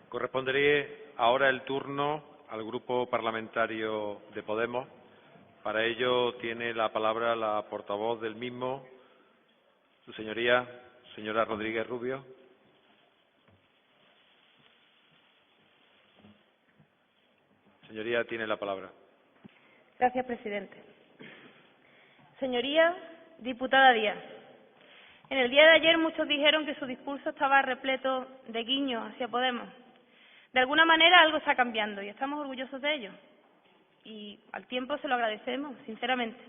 Correspondería ahora el turno al Grupo Parlamentario de Podemos. Para ello tiene la palabra la portavoz del mismo, su señoría, señora Rodríguez Rubio. Señoría, tiene la palabra. Gracias, presidente. Señoría diputada Díaz, en el día de ayer muchos dijeron que su discurso estaba repleto de guiños hacia Podemos. De alguna manera algo está cambiando y estamos orgullosos de ello. Y al tiempo se lo agradecemos, sinceramente.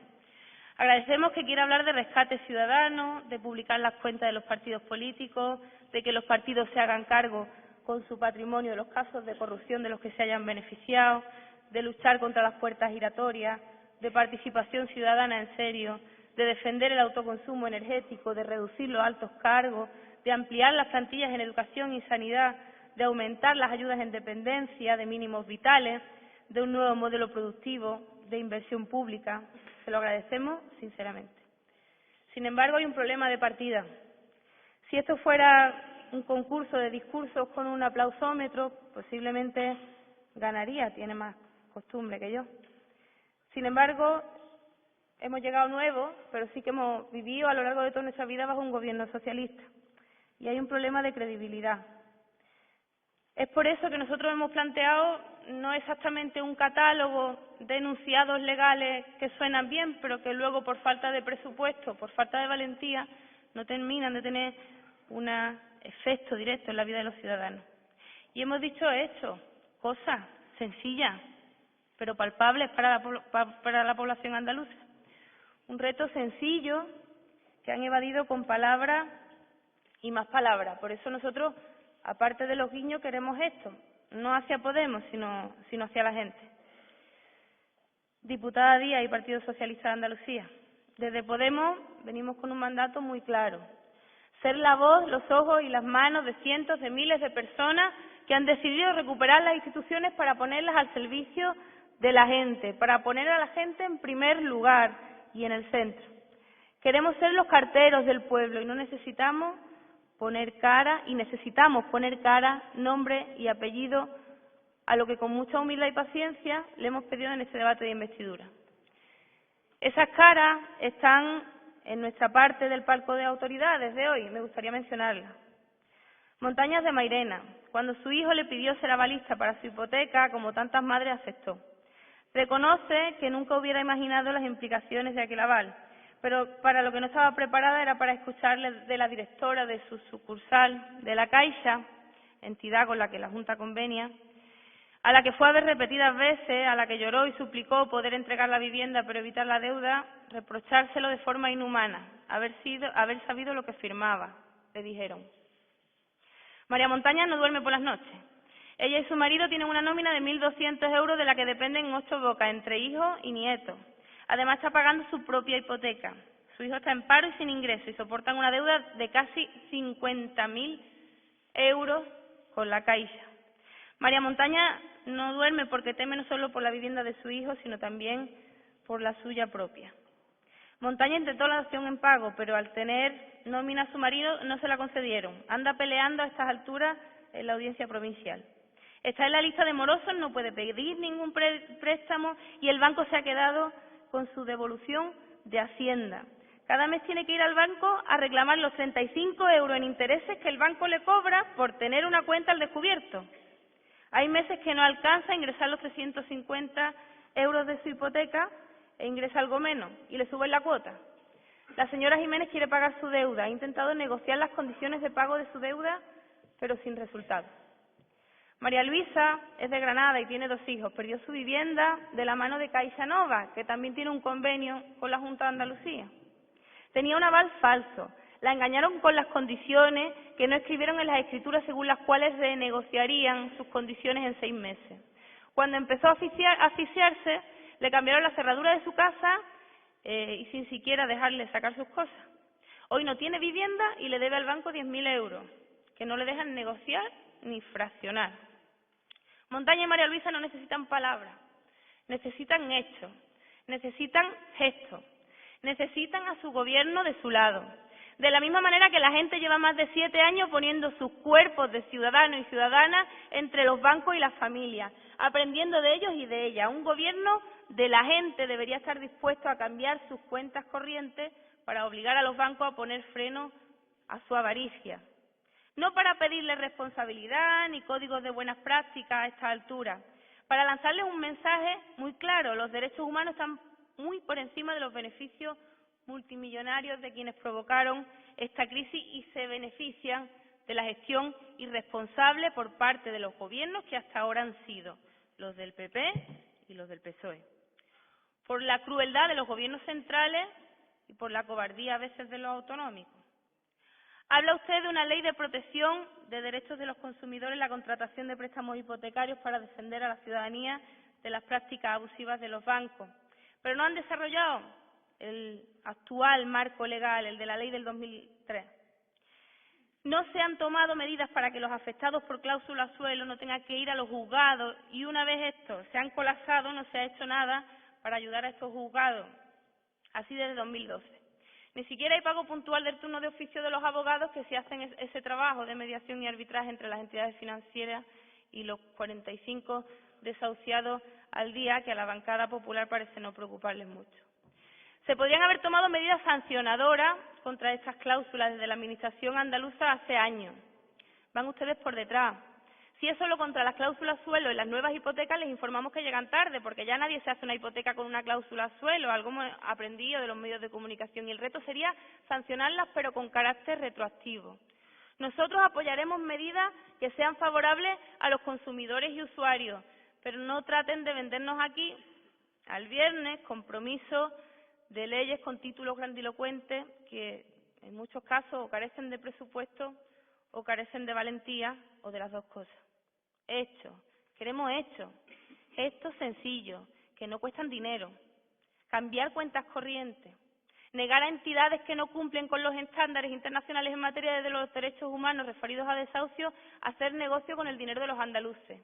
Agradecemos que quiera hablar de rescate ciudadano, de publicar las cuentas de los partidos políticos, de que los partidos se hagan cargo con su patrimonio de los casos de corrupción de los que se hayan beneficiado, de luchar contra las puertas giratorias, de participación ciudadana en serio, de defender el autoconsumo energético, de reducir los altos cargos, de ampliar las plantillas en educación y sanidad, de aumentar las ayudas en dependencia, de mínimos vitales, de un nuevo modelo productivo, de inversión pública. Se lo agradecemos sinceramente. Sin embargo, hay un problema de partida. Si esto fuera un concurso de discursos con un aplausómetro, posiblemente ganaría, tiene más costumbre que yo. Sin embargo, hemos llegado nuevos, pero sí que hemos vivido a lo largo de toda nuestra vida bajo un gobierno socialista. Y hay un problema de credibilidad. Es por eso que nosotros hemos planteado no exactamente un catálogo de enunciados legales que suenan bien, pero que luego por falta de presupuesto, por falta de valentía, no terminan de tener un efecto directo en la vida de los ciudadanos. Y hemos dicho esto, cosas sencillas, pero palpables para la población andaluza. Un reto sencillo que han evadido con palabras y más palabras. Por eso nosotros, aparte de los guiños, queremos esto, no hacia Podemos, sino hacia la gente. Diputada Díaz y Partido Socialista de Andalucía, desde Podemos venimos con un mandato muy claro: ser la voz, los ojos y las manos de cientos de miles de personas que han decidido recuperar las instituciones para ponerlas al servicio de la gente, para poner a la gente en primer lugar y en el centro. Queremos ser los carteros del pueblo y no necesitamos poner cara, nombre y apellido a lo que con mucha humildad y paciencia le hemos pedido en este debate de investidura. Esas caras están en nuestra parte del palco de autoridades de hoy, me gustaría mencionarlas. Montañas de Mairena, cuando su hijo le pidió ser avalista para su hipoteca, como tantas madres, aceptó. Reconoce que nunca hubiera imaginado las implicaciones de aquel aval, pero para lo que no estaba preparada era para escucharle de la directora de su sucursal de la Caixa, entidad con la que la Junta convenia, a la que fue a ver repetidas veces, a la que lloró y suplicó poder entregar la vivienda pero evitar la deuda, reprochárselo de forma inhumana, haber sabido lo que firmaba, le dijeron. María Montaña no duerme por las noches. Ella y su marido tienen una nómina de 1.200 euros de la que dependen 8 bocas, entre hijos y nietos. Además está pagando su propia hipoteca. Su hijo está en paro y sin ingreso y soportan una deuda de casi 50.000 euros con la Caixa. María Montaña no duerme porque teme no solo por la vivienda de su hijo, sino también por la suya propia. Montaña intentó la dación en pago, pero al tener nómina a su marido no se la concedieron. Anda peleando a estas alturas en la audiencia provincial. Está en la lista de morosos, no puede pedir ningún préstamo y el banco se ha quedado con su devolución de Hacienda. Cada mes tiene que ir al banco a reclamar los 35 euros en intereses que el banco le cobra por tener una cuenta al descubierto. Hay meses que no alcanza a ingresar los 350 euros de su hipoteca e ingresa algo menos y le suben la cuota. La señora Jiménez quiere pagar su deuda, ha intentado negociar las condiciones de pago de su deuda, pero sin resultado. María Luisa es de Granada y tiene 2 hijos. Perdió su vivienda de la mano de Caixa Nova, que también tiene un convenio con la Junta de Andalucía. Tenía un aval falso. La engañaron con las condiciones que no escribieron en las escrituras según las cuales renegociarían sus condiciones en 6 meses. Cuando empezó a asfixiarse, le cambiaron la cerradura de su casa y sin siquiera dejarle sacar sus cosas. Hoy no tiene vivienda y le debe al banco 10.000 euros, que no le dejan negociar ni fraccionar. Montaña y María Luisa no necesitan palabras, necesitan hechos, necesitan gestos, necesitan a su gobierno de su lado, De la misma manera que la gente lleva más de 7 años poniendo sus cuerpos de ciudadanos y ciudadanas entre los bancos y las familias, aprendiendo de ellos y de ellas. Un gobierno de la gente debería estar dispuesto a cambiar sus cuentas corrientes para obligar a los bancos a poner freno a su avaricia. No para pedirles responsabilidad ni códigos de buenas prácticas a esta altura, para lanzarles un mensaje muy claro: los derechos humanos están muy por encima de los beneficios multimillonarios de quienes provocaron esta crisis y se benefician de la gestión irresponsable por parte de los gobiernos que hasta ahora han sido los del PP y los del PSOE. Por la crueldad de los gobiernos centrales y por la cobardía a veces de los autonómicos. Habla usted de una ley de protección de derechos de los consumidores en la contratación de préstamos hipotecarios para defender a la ciudadanía de las prácticas abusivas de los bancos, pero no han desarrollado el actual marco legal, el de la ley del 2003. No se han tomado medidas para que los afectados por cláusula suelo no tengan que ir a los juzgados y una vez estos se han colapsado no se ha hecho nada para ayudar a estos juzgados, así desde 2012. Ni siquiera hay pago puntual del turno de oficio de los abogados que se hacen ese trabajo de mediación y arbitraje entre las entidades financieras y los 45 desahuciados al día, que a la bancada popular parece no preocuparles mucho. Se podrían haber tomado medidas sancionadoras contra estas cláusulas desde la Administración andaluza hace años. Van ustedes por detrás. Si es solo contra las cláusulas suelo y las nuevas hipotecas, les informamos que llegan tarde, porque ya nadie se hace una hipoteca con una cláusula suelo, algo hemos aprendido de los medios de comunicación, y el reto sería sancionarlas, pero con carácter retroactivo. Nosotros apoyaremos medidas que sean favorables a los consumidores y usuarios, pero no traten de vendernos aquí, al viernes, compromisos de leyes con títulos grandilocuentes que en muchos casos o carecen de presupuesto o carecen de valentía o de las dos cosas. Hechos, queremos gestos sencillos, que no cuestan dinero, cambiar cuentas corrientes, negar a entidades que no cumplen con los estándares internacionales en materia de los derechos humanos referidos a desahucio, hacer negocio con el dinero de los andaluces.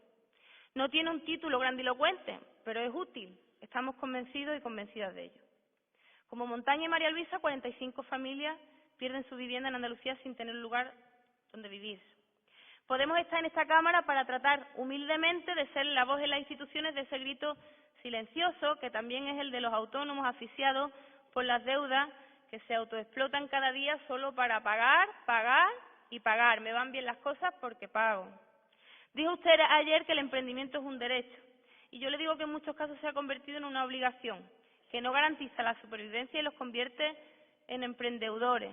No tiene un título grandilocuente, pero es útil, estamos convencidos y convencidas de ello. Como Montaña y María Luisa, 45 familias pierden su vivienda en Andalucía sin tener lugar donde vivir. Podemos estar en esta Cámara para tratar humildemente de ser la voz de las instituciones de ese grito silencioso, que también es el de los autónomos asfixiados por las deudas que se autoexplotan cada día solo para pagar, pagar y pagar. Me van bien las cosas porque pago. Dijo usted ayer que el emprendimiento es un derecho, y yo le digo que en muchos casos se ha convertido en una obligación, que no garantiza la supervivencia y los convierte en emprendedores,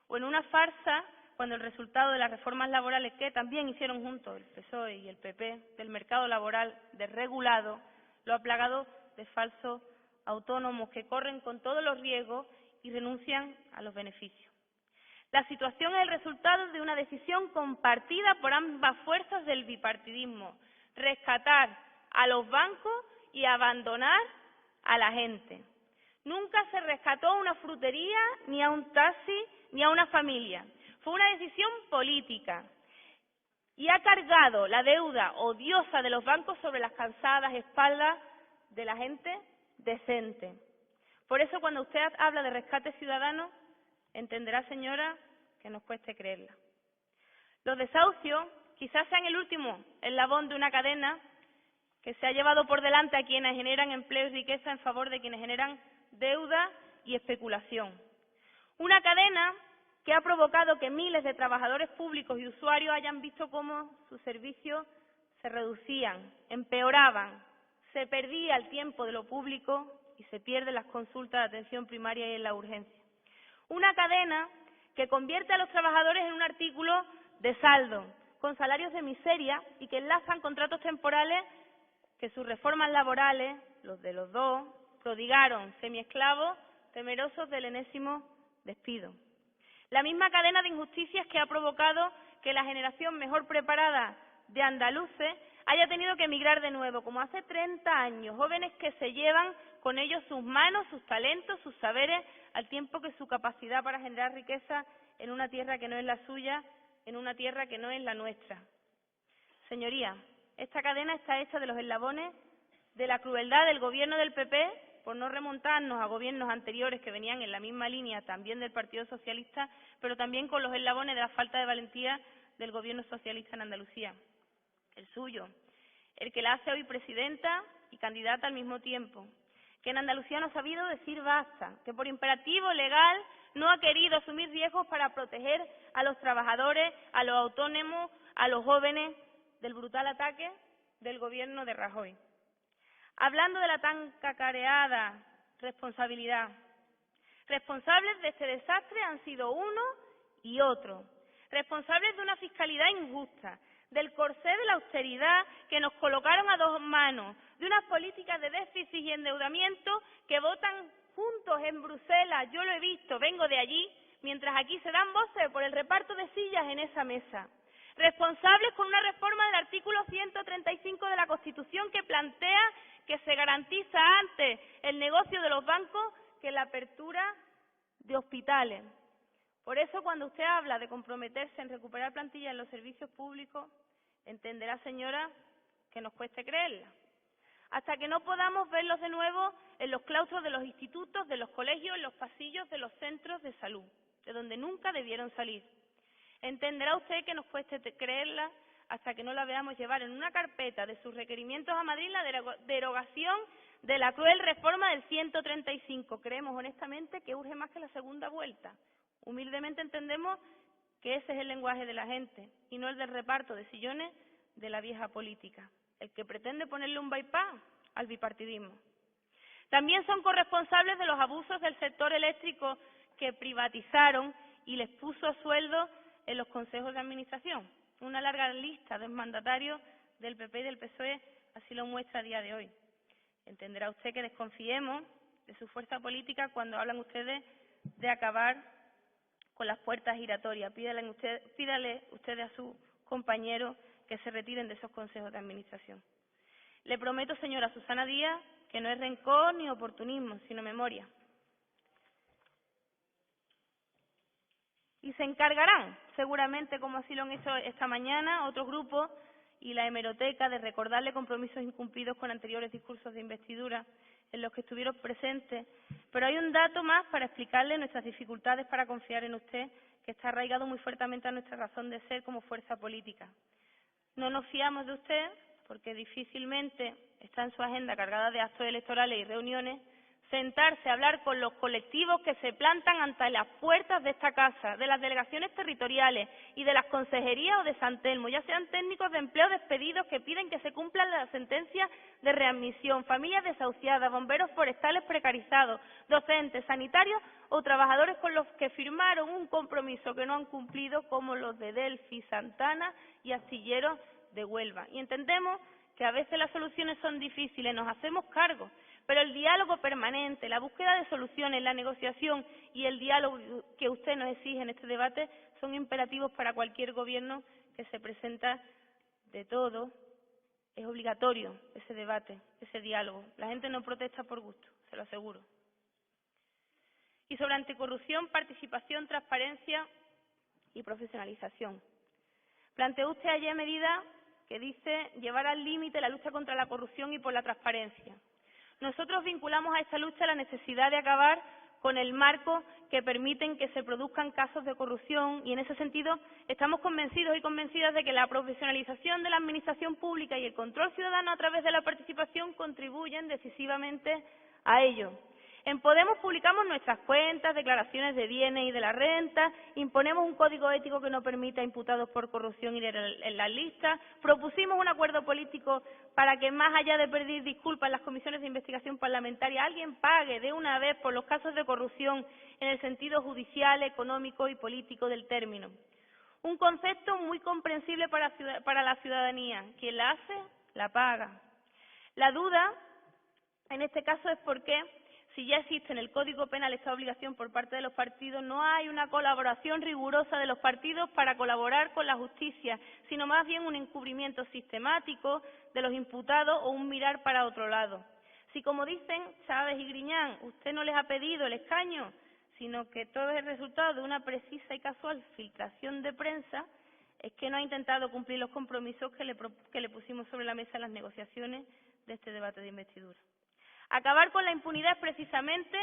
o en una farsa cuando el resultado de las reformas laborales que también hicieron juntos el PSOE y el PP del mercado laboral desregulado lo ha plagado de falsos autónomos que corren con todos los riesgos y renuncian a los beneficios. La situación es el resultado de una decisión compartida por ambas fuerzas del bipartidismo: rescatar a los bancos y abandonar a la gente. Nunca se rescató a una frutería, ni a un taxi, ni a una familia. Fue una decisión política y ha cargado la deuda odiosa de los bancos sobre las cansadas espaldas de la gente decente. Por eso, cuando usted habla de rescate ciudadano, entenderá, señora, que nos cueste creerla. Los desahucios quizás sean el último eslabón de una cadena que se ha llevado por delante a quienes generan empleo y riqueza en favor de quienes generan deuda y especulación. Una cadena que ha provocado que miles de trabajadores públicos y usuarios hayan visto cómo sus servicios se reducían, empeoraban, se perdía el tiempo de lo público y se pierden las consultas de atención primaria y en la urgencia. Una cadena que convierte a los trabajadores en un artículo de saldo, con salarios de miseria y que enlazan contratos temporales que sus reformas laborales, los de los dos, prodigaron semiesclavos temerosos del enésimo despido. La misma cadena de injusticias que ha provocado que la generación mejor preparada de andaluces haya tenido que emigrar de nuevo, como hace 30 años, jóvenes que se llevan con ellos sus manos, sus talentos, sus saberes, al tiempo que su capacidad para generar riqueza en una tierra que no es la suya, en una tierra que no es la nuestra. Señorías, esta cadena está hecha de los eslabones de la crueldad del gobierno del PP por no remontarnos a gobiernos anteriores que venían en la misma línea, también del Partido Socialista, pero también con los eslabones de la falta de valentía del Gobierno socialista en Andalucía, el suyo, el que la hace hoy presidenta y candidata al mismo tiempo, que en Andalucía no ha sabido decir basta, que por imperativo legal no ha querido asumir riesgos para proteger a los trabajadores, a los autónomos, a los jóvenes del brutal ataque del Gobierno de Rajoy. Hablando de la tan cacareada responsabilidad, responsables de este desastre han sido uno y otro, responsables de una fiscalidad injusta, del corsé de la austeridad que nos colocaron a dos manos, de unas políticas de déficit y endeudamiento que votan juntos en Bruselas, yo lo he visto, vengo de allí, mientras aquí se dan voces por el reparto de sillas en esa mesa. Responsables con una reforma del artículo 135 de la Constitución que plantea que se garantiza antes el negocio de los bancos que la apertura de hospitales. Por eso, cuando usted habla de comprometerse en recuperar plantilla en los servicios públicos, entenderá, señora, que nos cueste creerla. Hasta que no podamos verlos de nuevo en los claustros de los institutos, de los colegios, en los pasillos de los centros de salud, de donde nunca debieron salir. Entenderá usted que nos cueste creerla hasta que no la veamos llevar en una carpeta de sus requerimientos a Madrid la derogación de la cruel reforma del 135. Creemos honestamente que urge más que la segunda vuelta. Humildemente entendemos que ese es el lenguaje de la gente y no el del reparto de sillones de la vieja política, el que pretende ponerle un bypass al bipartidismo. También son corresponsables de los abusos del sector eléctrico que privatizaron y les puso a sueldo en los consejos de administración. Una larga lista de mandatarios del PP y del PSOE así lo muestra a día de hoy. Entenderá usted que desconfiemos de su fuerza política cuando hablan ustedes de acabar con las puertas giratorias. Pídale ustedes a sus compañeros que se retiren de esos consejos de administración. Le prometo, señora Susana Díaz, que no es rencor ni oportunismo, sino memoria. Y se encargarán, seguramente, como así lo han hecho esta mañana, otros grupos y la hemeroteca, de recordarle compromisos incumplidos con anteriores discursos de investidura en los que estuvieron presentes. Pero hay un dato más para explicarle nuestras dificultades para confiar en usted, que está arraigado muy fuertemente a nuestra razón de ser como fuerza política. No nos fiamos de usted porque difícilmente está en su agenda cargada de actos electorales y reuniones sentarse a hablar con los colectivos que se plantan ante las puertas de esta casa, de las delegaciones territoriales y de las consejerías o de San Telmo, ya sean técnicos de empleo despedidos que piden que se cumplan las sentencias de readmisión, familias desahuciadas, bomberos forestales precarizados, docentes, sanitarios o trabajadores con los que firmaron un compromiso que no han cumplido, como los de Delfi, Santana y Astilleros de Huelva. Y entendemos que a veces las soluciones son difíciles, nos hacemos cargo, pero el diálogo permanente, la búsqueda de soluciones, la negociación y el diálogo que usted nos exige en este debate son imperativos para cualquier gobierno que se presenta. De todo, es obligatorio ese debate, ese diálogo. La gente no protesta por gusto, se lo aseguro. Y sobre anticorrupción, participación, transparencia y profesionalización. Planteó usted ayer medidas que dice llevar al límite la lucha contra la corrupción y por la transparencia. Nosotros vinculamos a esta lucha la necesidad de acabar con el marco que permiten que se produzcan casos de corrupción y, en ese sentido, estamos convencidos y convencidas de que la profesionalización de la administración pública y el control ciudadano a través de la participación contribuyen decisivamente a ello. En Podemos publicamos nuestras cuentas, declaraciones de bienes y de la renta, imponemos un código ético que no permita a imputados por corrupción ir en las listas, propusimos un acuerdo político para que, más allá de pedir disculpas en las comisiones de investigación parlamentaria, alguien pague de una vez por los casos de corrupción en el sentido judicial, económico y político del término. Un concepto muy comprensible para la ciudadanía. Quien la hace, la paga. La duda, en este caso, es por qué, si ya existe en el Código Penal esta obligación por parte de los partidos, no hay una colaboración rigurosa de los partidos para colaborar con la justicia, sino más bien un encubrimiento sistemático de los imputados o un mirar para otro lado. Si, como dicen Chávez y Griñán, usted no les ha pedido el escaño, sino que todo es el resultado de una precisa y casual filtración de prensa, es que no ha intentado cumplir los compromisos que le pusimos sobre la mesa en las negociaciones de este debate de investidura. Acabar con la impunidad es precisamente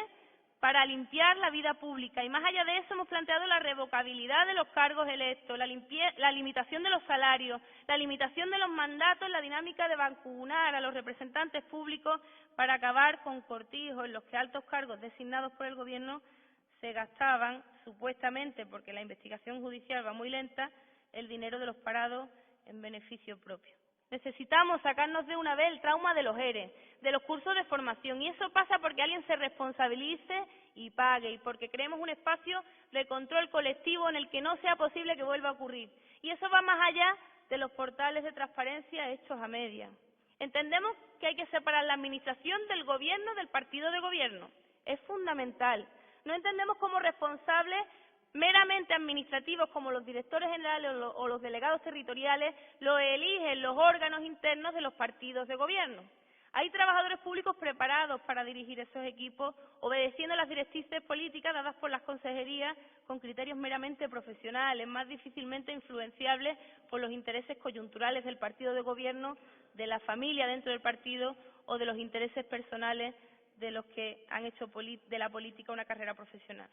para limpiar la vida pública y más allá de eso hemos planteado la revocabilidad de los cargos electos, la limitación de los salarios, la limitación de los mandatos, la dinámica de vacunar a los representantes públicos para acabar con cortijos en los que altos cargos designados por el Gobierno se gastaban, supuestamente porque la investigación judicial va muy lenta, el dinero de los parados en beneficio propio. Necesitamos sacarnos de una vez el trauma de los ERE, de los cursos de formación, y eso pasa porque alguien se responsabilice y pague, y porque creemos un espacio de control colectivo en el que no sea posible que vuelva a ocurrir. Y eso va más allá de los portales de transparencia hechos a medias. Entendemos que hay que separar la administración del gobierno del partido de gobierno. Es fundamental. No entendemos como responsables meramente administrativos como los directores generales o los delegados territoriales lo eligen los órganos internos de los partidos de gobierno. Hay trabajadores públicos preparados para dirigir esos equipos, obedeciendo las directrices políticas dadas por las consejerías con criterios meramente profesionales, más difícilmente influenciables por los intereses coyunturales del partido de gobierno, de la familia dentro del partido o de los intereses personales de los que han hecho de la política una carrera profesional.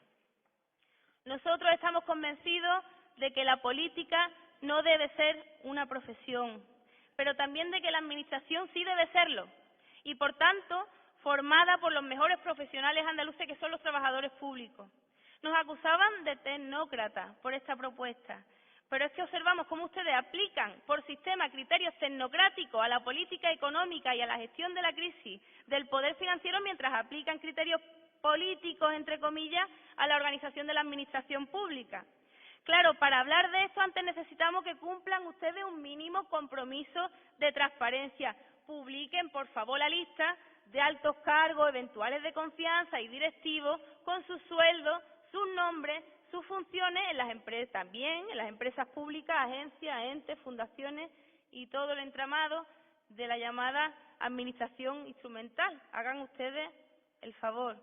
Nosotros estamos convencidos de que la política no debe ser una profesión, pero también de que la administración sí debe serlo y, por tanto, formada por los mejores profesionales andaluces que son los trabajadores públicos. Nos acusaban de tecnócratas por esta propuesta, pero es que observamos cómo ustedes aplican por sistema criterios tecnocráticos a la política económica y a la gestión de la crisis del poder financiero mientras aplican criterios políticos, entre comillas, a la organización de la administración pública. Claro, para hablar de esto antes necesitamos que cumplan ustedes un mínimo compromiso de transparencia. Publiquen, por favor, la lista de altos cargos, eventuales de confianza y directivos con sus sueldos, sus nombres, sus funciones en las empresas, también en las empresas públicas, agencias, entes, fundaciones y todo el entramado de la llamada administración instrumental. Hagan ustedes el favor.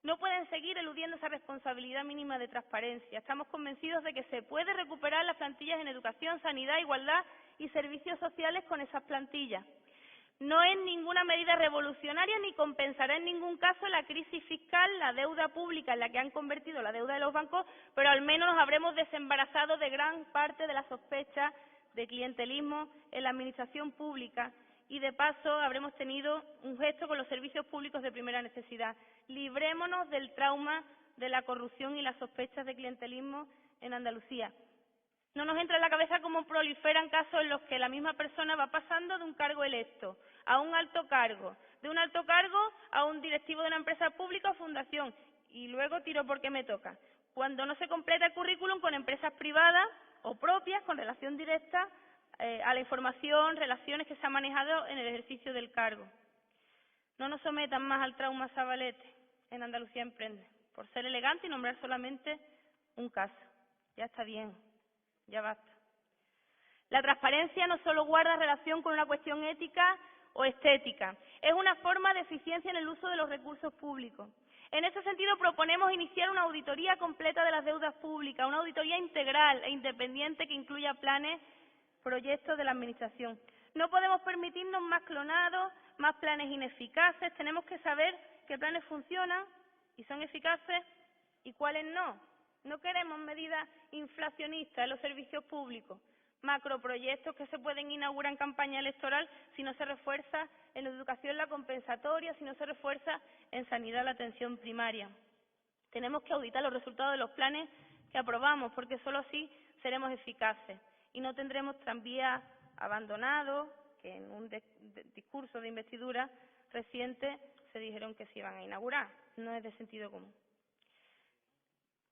No pueden seguir eludiendo esa responsabilidad mínima de transparencia. Estamos convencidos de que se puede recuperar las plantillas en educación, sanidad, igualdad y servicios sociales con esas plantillas. No es ninguna medida revolucionaria ni compensará en ningún caso la crisis fiscal, la deuda pública en la que han convertido la deuda de los bancos, pero al menos nos habremos desembarazado de gran parte de la sospecha de clientelismo en la administración pública y, de paso, habremos tenido un gesto con los servicios públicos de primera necesidad. Librémonos del trauma de la corrupción y las sospechas de clientelismo en Andalucía. No nos entra en la cabeza cómo proliferan casos en los que la misma persona va pasando de un cargo electo a un alto cargo, de un alto cargo a un directivo de una empresa pública o fundación, y luego tiro porque me toca, cuando no se completa el currículum con empresas privadas o propias con relación directa a la información, relaciones que se han manejado en el ejercicio del cargo. No nos sometan más al trauma Zabalete en Andalucía Emprende, por ser elegante y nombrar solamente un caso. Ya está bien, ya basta. La transparencia no solo guarda relación con una cuestión ética o estética, es una forma de eficiencia en el uso de los recursos públicos. En ese sentido, proponemos iniciar una auditoría completa de las deudas públicas, una auditoría integral e independiente que incluya planes, proyectos de la Administración. No podemos permitirnos más clonados, más planes ineficaces. Tenemos que saber qué planes funcionan y son eficaces y cuáles no. No queremos medidas inflacionistas en los servicios públicos, macroproyectos que se pueden inaugurar en campaña electoral si no se refuerza en educación la compensatoria, si no se refuerza en sanidad la atención primaria. Tenemos que auditar los resultados de los planes que aprobamos, porque solo así seremos eficaces y no tendremos tranvías abandonados, que en un discurso de investidura reciente se dijeron que se iban a inaugurar. No es de sentido común.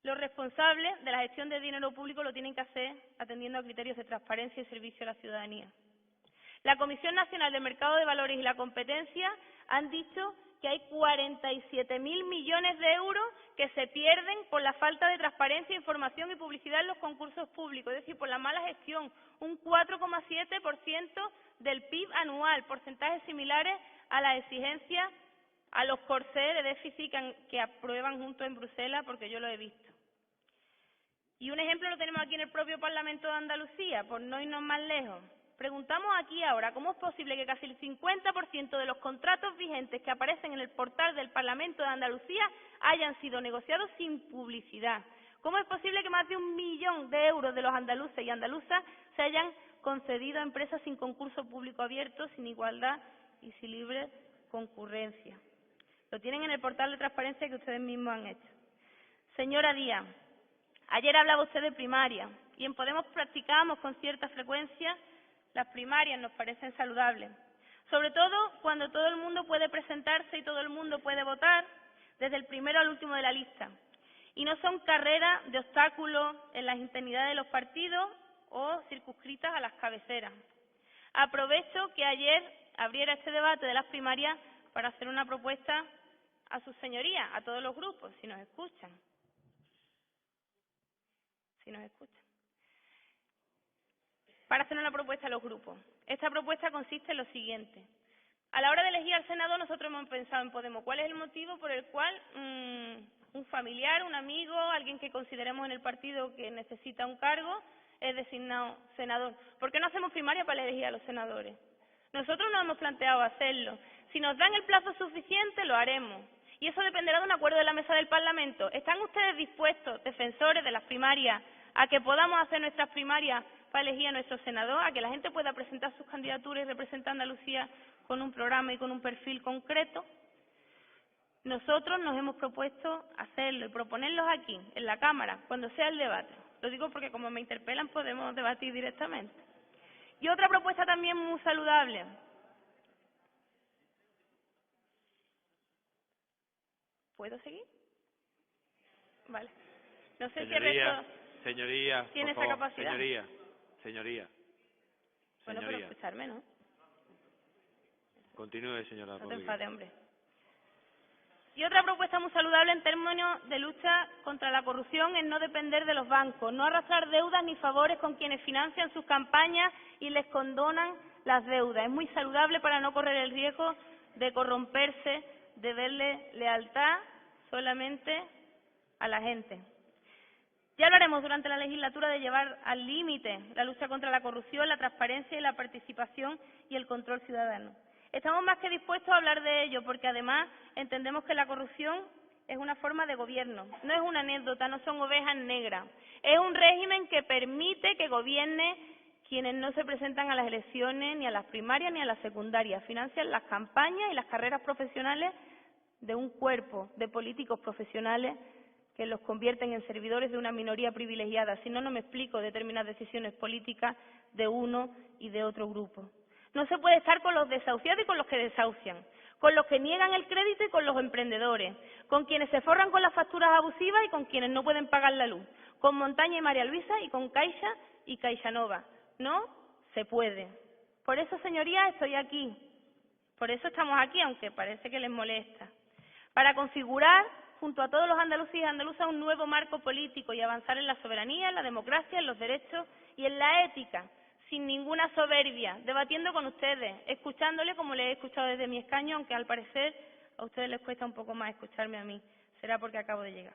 Los responsables de la gestión del dinero público lo tienen que hacer atendiendo a criterios de transparencia y servicio a la ciudadanía. La Comisión Nacional del Mercado de Valores y la Competencia han dicho que hay 47.000 millones de euros que se pierden por la falta de transparencia, información y publicidad en los concursos públicos, es decir, por la mala gestión, un 4,7% del PIB anual, porcentajes similares a las exigencias, a los corsés de déficit que aprueban juntos en Bruselas, porque yo lo he visto. Y un ejemplo lo tenemos aquí en el propio Parlamento de Andalucía, por no irnos más lejos. Preguntamos aquí ahora cómo es posible que casi el 50% de los contratos vigentes que aparecen en el portal del Parlamento de Andalucía hayan sido negociados sin publicidad. ¿Cómo es posible que más de 1 millón de euros de los andaluces y andaluzas se hayan concedido a empresas sin concurso público abierto, sin igualdad y sin libre concurrencia? Lo tienen en el portal de transparencia que ustedes mismos han hecho. Señora Díaz, ayer hablaba usted de primaria y en Podemos practicábamos con cierta frecuencia las primarias, nos parecen saludables. Sobre todo cuando todo el mundo puede presentarse y todo el mundo puede votar, desde el primero al último de la lista. Y no son carreras de obstáculos en las interinidades de los partidos o circunscritas a las cabeceras. Aprovecho que ayer abriera este debate de las primarias para hacer una propuesta a sus señorías, a todos los grupos, si nos escuchan. Para hacer una propuesta a los grupos. Esta propuesta consiste en lo siguiente. A la hora de elegir al Senado, nosotros hemos pensado en Podemos cuál es el motivo por el cual un familiar, un amigo, alguien que consideremos en el partido que necesita un cargo, es designado senador. ¿Por qué no hacemos primaria para elegir a los senadores? Nosotros no hemos planteado hacerlo. Si nos dan el plazo suficiente, lo haremos. Y eso dependerá de un acuerdo de la mesa del Parlamento. ¿Están ustedes dispuestos, defensores de las primarias, a que podamos hacer nuestras primarias para elegir a nuestro senador, a que la gente pueda presentar sus candidaturas y representar a Andalucía con un programa y con un perfil concreto? Nosotros nos hemos propuesto hacerlo y proponerlos aquí, en la Cámara, cuando sea el debate. Lo digo porque como me interpelan podemos debatir directamente. Y otra propuesta también muy saludable. ¿Puedo seguir? Vale. No sé si el resto tiene esa capacidad. Señoría. Bueno, pero escucharme, ¿no? Continúe, señora Rodríguez. No te enfades, hombre. Y otra propuesta muy saludable en términos de lucha contra la corrupción es no depender de los bancos, no arrastrar deudas ni favores con quienes financian sus campañas y les condonan las deudas. Es muy saludable para no correr el riesgo de corromperse, de verle lealtad solamente a la gente. Ya hablaremos durante la legislatura de llevar al límite la lucha contra la corrupción, la transparencia y la participación y el control ciudadano. Estamos más que dispuestos a hablar de ello porque además entendemos que la corrupción es una forma de gobierno, no es una anécdota, no son ovejas negras. Es un régimen que permite que gobierne quienes no se presentan a las elecciones, ni a las primarias ni a las secundarias. Financian las campañas y las carreras profesionales de un cuerpo de políticos profesionales que los convierten en servidores de una minoría privilegiada. Si no, no me explico determinadas decisiones políticas de uno y de otro grupo. No se puede estar con los desahuciados y con los que desahucian, con los que niegan el crédito y con los emprendedores, con quienes se forran con las facturas abusivas y con quienes no pueden pagar la luz, con Montaña y María Luisa y con Caixa y CaixaNova. No se puede. Por eso, señorías, estoy aquí. Por eso estamos aquí, aunque parece que les molesta. Para configurar, junto a todos los andaluces y andaluzas, un nuevo marco político y avanzar en la soberanía, en la democracia, en los derechos y en la ética, sin ninguna soberbia, debatiendo con ustedes, escuchándole como les he escuchado desde mi escaño, aunque al parecer a ustedes les cuesta un poco más escucharme a mí. Será porque acabo de llegar.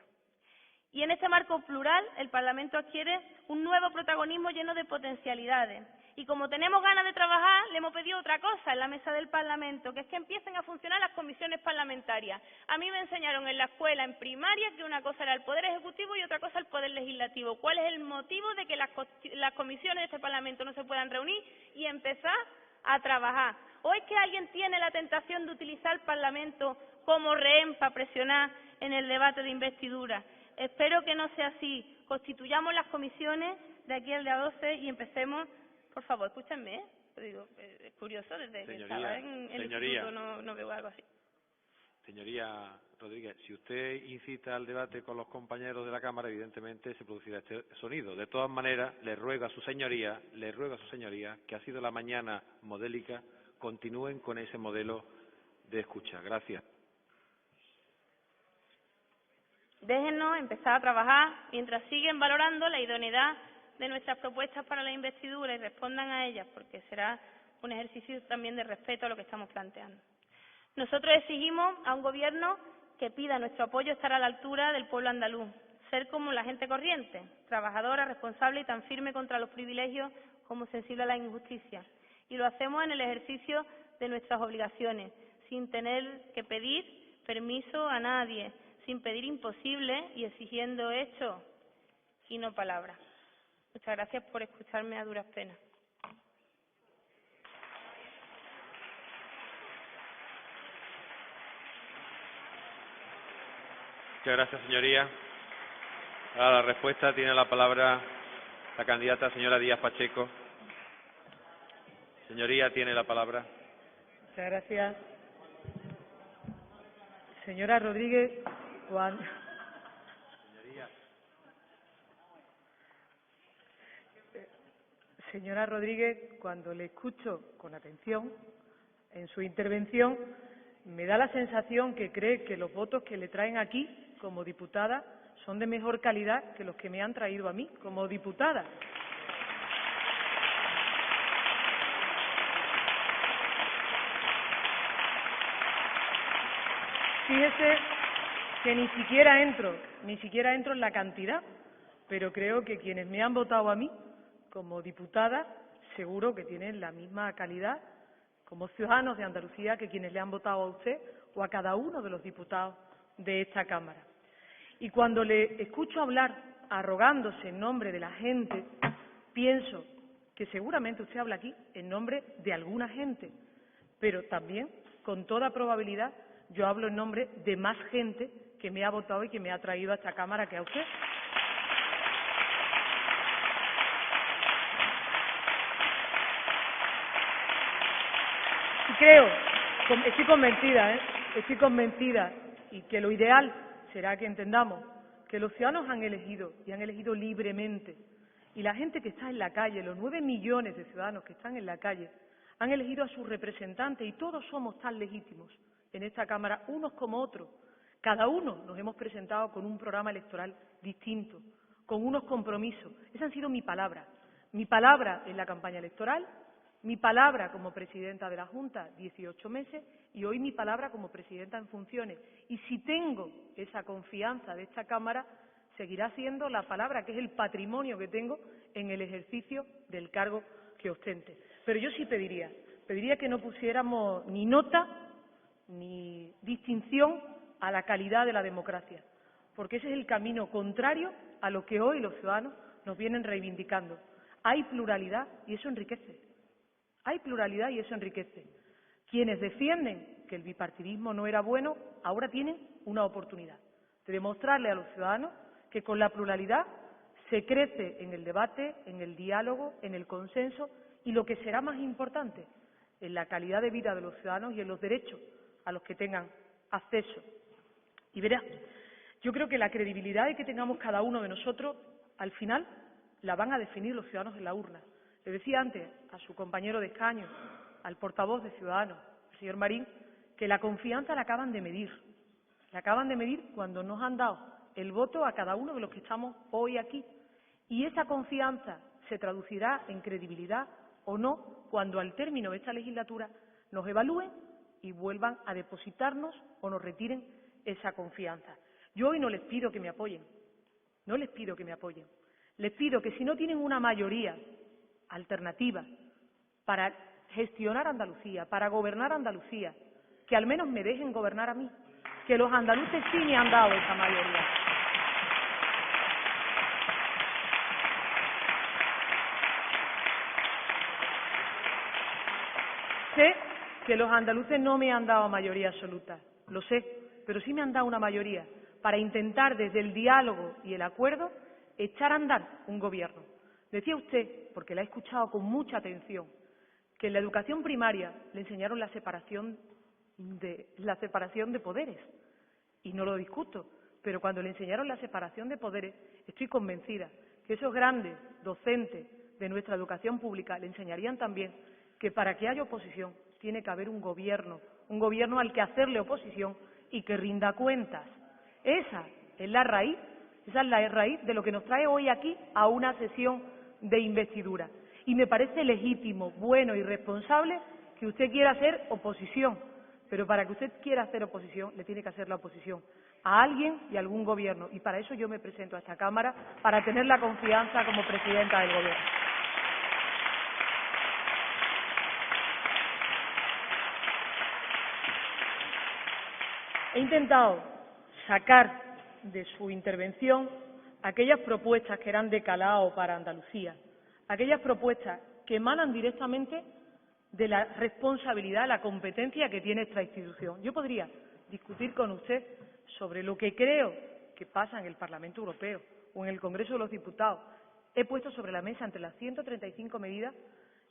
Y en este marco plural, el Parlamento adquiere un nuevo protagonismo lleno de potencialidades. Y como tenemos ganas de trabajar, le hemos pedido otra cosa en la mesa del Parlamento, que es que empiecen a funcionar las comisiones parlamentarias. A mí me enseñaron en la escuela, en primaria, que una cosa era el Poder Ejecutivo y otra cosa el Poder Legislativo. ¿Cuál es el motivo de que las comisiones de este Parlamento no se puedan reunir y empezar a trabajar? ¿O es que alguien tiene la tentación de utilizar el Parlamento como rehén para presionar en el debate de investidura? Espero que no sea así. Constituyamos las comisiones de aquí al día 12 y empecemos. Por favor, escúchenme, ¿eh? Digo, es curioso, desde que estaba en el instituto no veo algo así. Señoría Rodríguez, si usted incita al debate con los compañeros de la Cámara, evidentemente se producirá este sonido. De todas maneras, le ruego a su señoría que ha sido la mañana modélica, continúen con ese modelo de escucha. Gracias. Déjennos empezar a trabajar mientras siguen valorando la idoneidad de nuestras propuestas para la investidura y respondan a ellas, porque será un ejercicio también de respeto a lo que estamos planteando. Nosotros exigimos a un gobierno que pida nuestro apoyo estar a la altura del pueblo andaluz. ser como la gente corriente, trabajadora, responsable y tan firme contra los privilegios como sensible a la injusticia. Y lo hacemos en el ejercicio de nuestras obligaciones, sin tener que pedir permiso a nadie, sin pedir imposible y exigiendo hechos y no palabras. Muchas gracias por escucharme a duras penas. Muchas gracias, señoría. Para la respuesta tiene la palabra la candidata señora Díaz Pacheco. Señoría, tiene la palabra. Muchas gracias. Señora Rodríguez, Señora Rodríguez, cuando le escucho con atención en su intervención, me da la sensación que cree que los votos que le traen aquí como diputada son de mejor calidad que los que me han traído a mí como diputada. Fíjese que ni siquiera entro en la cantidad, pero creo que quienes me han votado a mí como diputada seguro que tienen la misma calidad como ciudadanos de Andalucía que quienes le han votado a usted o a cada uno de los diputados de esta Cámara. Y cuando le escucho hablar arrogándose en nombre de la gente, pienso que seguramente usted habla aquí en nombre de alguna gente, pero también, con toda probabilidad, yo hablo en nombre de más gente que me ha votado y que me ha traído a esta Cámara que a usted. Y creo, estoy convencida, y que lo ideal será que entendamos que los ciudadanos han elegido y han elegido libremente, y la gente que está en la calle, los 9 millones de ciudadanos que están en la calle, han elegido a sus representantes y todos somos tan legítimos en esta Cámara, unos como otros. Cada uno nos hemos presentado con un programa electoral distinto, con unos compromisos. Esa han sido mi palabra en la campaña electoral, mi palabra como presidenta de la Junta, 18 meses, y hoy mi palabra como presidenta en funciones. Y si tengo esa confianza de esta Cámara, seguirá siendo la palabra, que es el patrimonio que tengo en el ejercicio del cargo que ostente. Pero yo sí pediría que no pusiéramos ni nota ni distinción a la calidad de la democracia, porque ese es el camino contrario a lo que hoy los ciudadanos nos vienen reivindicando. Hay pluralidad y eso enriquece. Quienes defienden que el bipartidismo no era bueno, ahora tienen una oportunidad de demostrarle a los ciudadanos que con la pluralidad se crece en el debate, en el diálogo, en el consenso y, lo que será más importante, en la calidad de vida de los ciudadanos y en los derechos a los que tengan acceso. Y verá, yo creo que la credibilidad de que tengamos cada uno de nosotros, al final, la van a definir los ciudadanos en la urna. Le decía antes a su compañero de escaño, al portavoz de Ciudadanos, el señor Marín, que la confianza la acaban de medir. La acaban de medir cuando nos han dado el voto a cada uno de los que estamos hoy aquí. Y esa confianza se traducirá en credibilidad o no cuando, al término de esta legislatura, nos evalúen y vuelvan a depositarnos o nos retiren esa confianza. Yo hoy no les pido que me apoyen, les pido que, si no tienen una mayoría alternativa para gestionar Andalucía, para gobernar Andalucía, que al menos me dejen gobernar a mí, que los andaluces sí me han dado esa mayoría. Sé que los andaluces no me han dado mayoría absoluta, lo sé, pero sí me han dado una mayoría para intentar, desde el diálogo y el acuerdo, echar a andar un gobierno. Decía usted, porque la he escuchado con mucha atención, que en la educación primaria le enseñaron la separación de poderes, y no lo discuto, pero cuando le enseñaron la separación de poderes, estoy convencida que esos grandes docentes de nuestra educación pública le enseñarían también que para que haya oposición tiene que haber un gobierno al que hacerle oposición y que rinda cuentas. Esa es la raíz de lo que nos trae hoy aquí a una sesión de investidura. Y me parece legítimo, bueno y responsable que usted quiera hacer oposición, pero para que usted quiera hacer oposición le tiene que hacer la oposición a alguien y a algún gobierno. Y para eso yo me presento a esta Cámara, para tener la confianza como presidenta del Gobierno. He intentado sacar de su intervención aquellas propuestas que eran de calado para Andalucía, aquellas propuestas que emanan directamente de la responsabilidad, la competencia que tiene esta institución. Yo podría discutir con usted sobre lo que creo que pasa en el Parlamento Europeo o en el Congreso de los Diputados. He puesto sobre la mesa, entre las 135 medidas,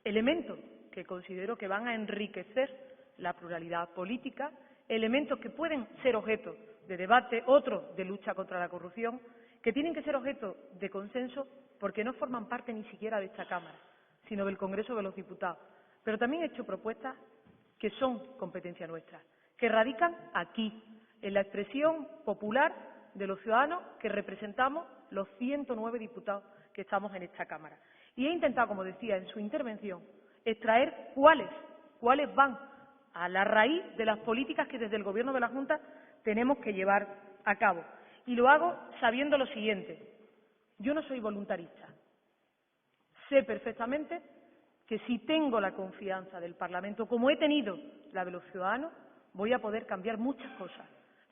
elementos que considero que van a enriquecer la pluralidad política, elementos que pueden ser objeto de debate, otros de lucha contra la corrupción, que tienen que ser objeto de consenso porque no forman parte ni siquiera de esta Cámara, sino del Congreso de los Diputados. Pero también he hecho propuestas que son competencia nuestra, que radican aquí, en la expresión popular de los ciudadanos que representamos los 109 diputados que estamos en esta Cámara. Y he intentado, como decía en su intervención, extraer cuáles van a la raíz de las políticas que desde el Gobierno de la Junta tenemos que llevar a cabo. Y lo hago sabiendo lo siguiente: yo no soy voluntarista. Sé perfectamente que si tengo la confianza del Parlamento, como he tenido la de los ciudadanos, voy a poder cambiar muchas cosas.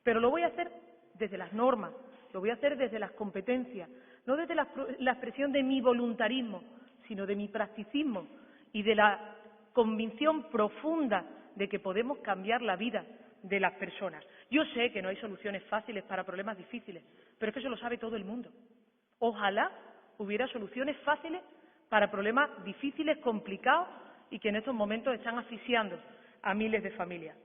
Pero lo voy a hacer desde las normas, lo voy a hacer desde las competencias, no desde la expresión de mi voluntarismo, sino de mi practicismo y de la convicción profunda de que podemos cambiar la vida de las personas. Yo sé que no hay soluciones fáciles para problemas difíciles, pero es que eso lo sabe todo el mundo. Ojalá hubiera soluciones fáciles para problemas difíciles, complicados y que en estos momentos están asfixiando a miles de familias.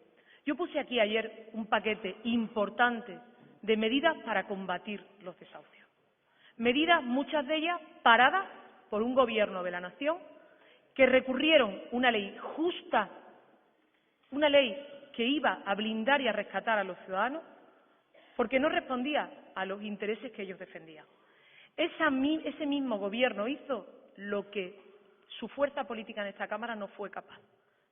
Yo puse aquí ayer un paquete importante de medidas para combatir los desahucios. Medidas, muchas de ellas, paradas por un Gobierno de la Nación que recurrieron una ley justa, una ley que iba a blindar y a rescatar a los ciudadanos, porque no respondía a los intereses que ellos defendían. Ese mismo Gobierno hizo lo que su fuerza política en esta Cámara no fue capaz,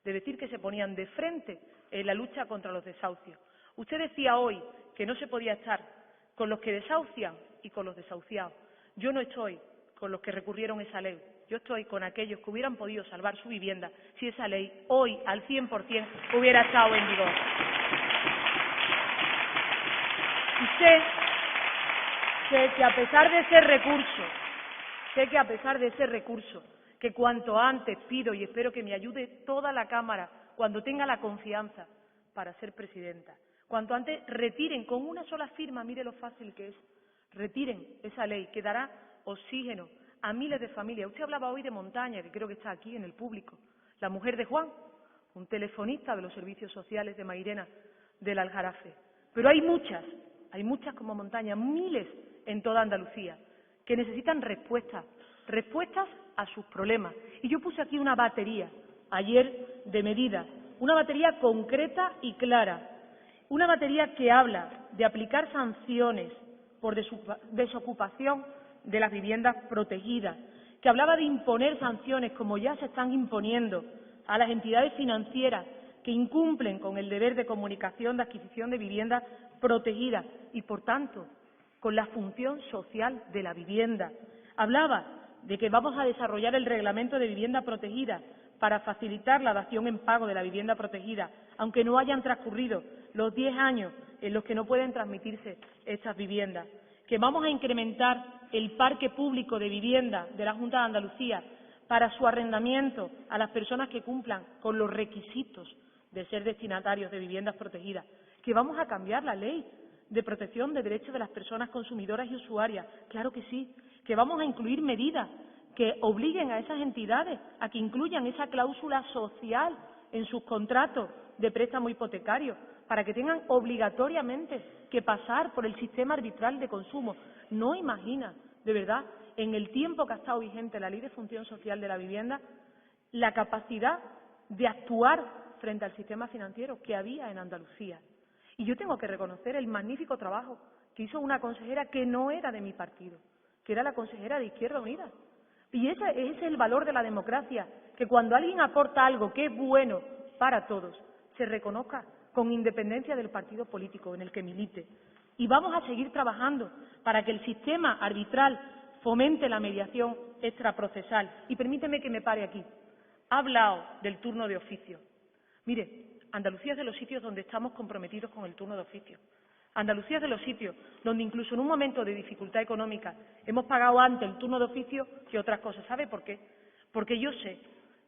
de decir que se ponían de frente en la lucha contra los desahucios. Usted decía hoy que no se podía estar con los que desahucian y con los desahuciados. Yo no estoy con los que recurrieron esa ley. Yo estoy con aquellos que hubieran podido salvar su vivienda si esa ley hoy al 100% hubiera estado en vigor. Y sé que a pesar de ese recurso, que cuanto antes pido y espero que me ayude toda la Cámara cuando tenga la confianza para ser presidenta, cuanto antes retiren con una sola firma, mire lo fácil que es, retiren esa ley que dará oxígeno a miles de familias. Usted hablaba hoy de Montaña, que creo que está aquí en el público, la mujer de Juan, un telefonista de los servicios sociales de Mairena del Aljarafe. Pero hay muchas como Montaña, miles en toda Andalucía, que necesitan respuestas a sus problemas. Y yo puse aquí una batería, ayer, de medidas, una batería concreta y clara, una batería que habla de aplicar sanciones por desocupación de las viviendas protegidas, que hablaba de imponer sanciones, como ya se están imponiendo, a las entidades financieras que incumplen con el deber de comunicación de adquisición de viviendas protegidas y, por tanto, con la función social de la vivienda. Hablaba de que vamos a desarrollar el reglamento de vivienda protegida para facilitar la dación en pago de la vivienda protegida, aunque no hayan transcurrido los 10 años en los que no pueden transmitirse estas viviendas, que vamos a incrementar el parque público de vivienda de la Junta de Andalucía para su arrendamiento a las personas que cumplan con los requisitos de ser destinatarios de viviendas protegidas, que vamos a cambiar la ley de protección de derechos de las personas consumidoras y usuarias, claro que sí, que vamos a incluir medidas que obliguen a esas entidades a que incluyan esa cláusula social en sus contratos de préstamo hipotecario, para que tengan obligatoriamente que pasar por el sistema arbitral de consumo. No imagina, de verdad, en el tiempo que ha estado vigente la Ley de Función Social de la Vivienda, la capacidad de actuar frente al sistema financiero que había en Andalucía. Y yo tengo que reconocer el magnífico trabajo que hizo una consejera que no era de mi partido, que era la consejera de Izquierda Unida. Y ese es el valor de la democracia, que cuando alguien aporta algo que es bueno para todos, se reconozca con independencia del partido político en el que milite. Y vamos a seguir trabajando para que el sistema arbitral fomente la mediación extraprocesal. Y permíteme que me pare aquí. Ha hablado del turno de oficio. Mire, Andalucía es de los sitios donde estamos comprometidos con el turno de oficio. Andalucía es de los sitios donde incluso en un momento de dificultad económica hemos pagado antes el turno de oficio que otras cosas. ¿Sabe por qué? Porque yo sé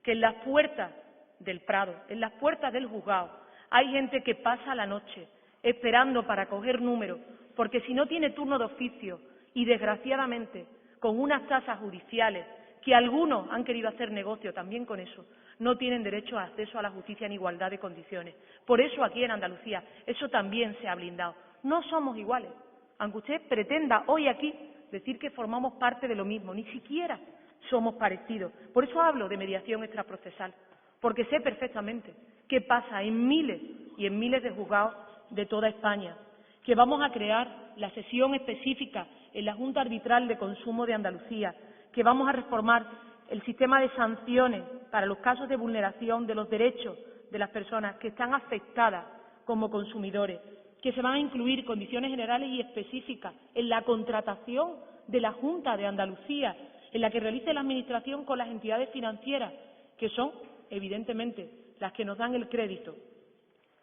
que en las puertas del Prado, en las puertas del juzgado, hay gente que pasa la noche esperando para coger números, porque si no tiene turno de oficio y, desgraciadamente, con unas tasas judiciales, que algunos han querido hacer negocio también con eso, no tienen derecho a acceso a la justicia en igualdad de condiciones. Por eso aquí en Andalucía eso también se ha blindado. No somos iguales, aunque usted pretenda hoy aquí decir que formamos parte de lo mismo, ni siquiera somos parecidos. Por eso hablo de mediación extraprocesal, porque sé perfectamente qué pasa en miles y en miles de juzgados de toda España, que vamos a crear la sesión específica en la Junta Arbitral de Consumo de Andalucía, que vamos a reformar el sistema de sanciones para los casos de vulneración de los derechos de las personas que están afectadas como consumidores, que se van a incluir condiciones generales y específicas en la contratación de la Junta de Andalucía, en la que realice la Administración con las entidades financieras, que son, evidentemente, las que nos dan el crédito.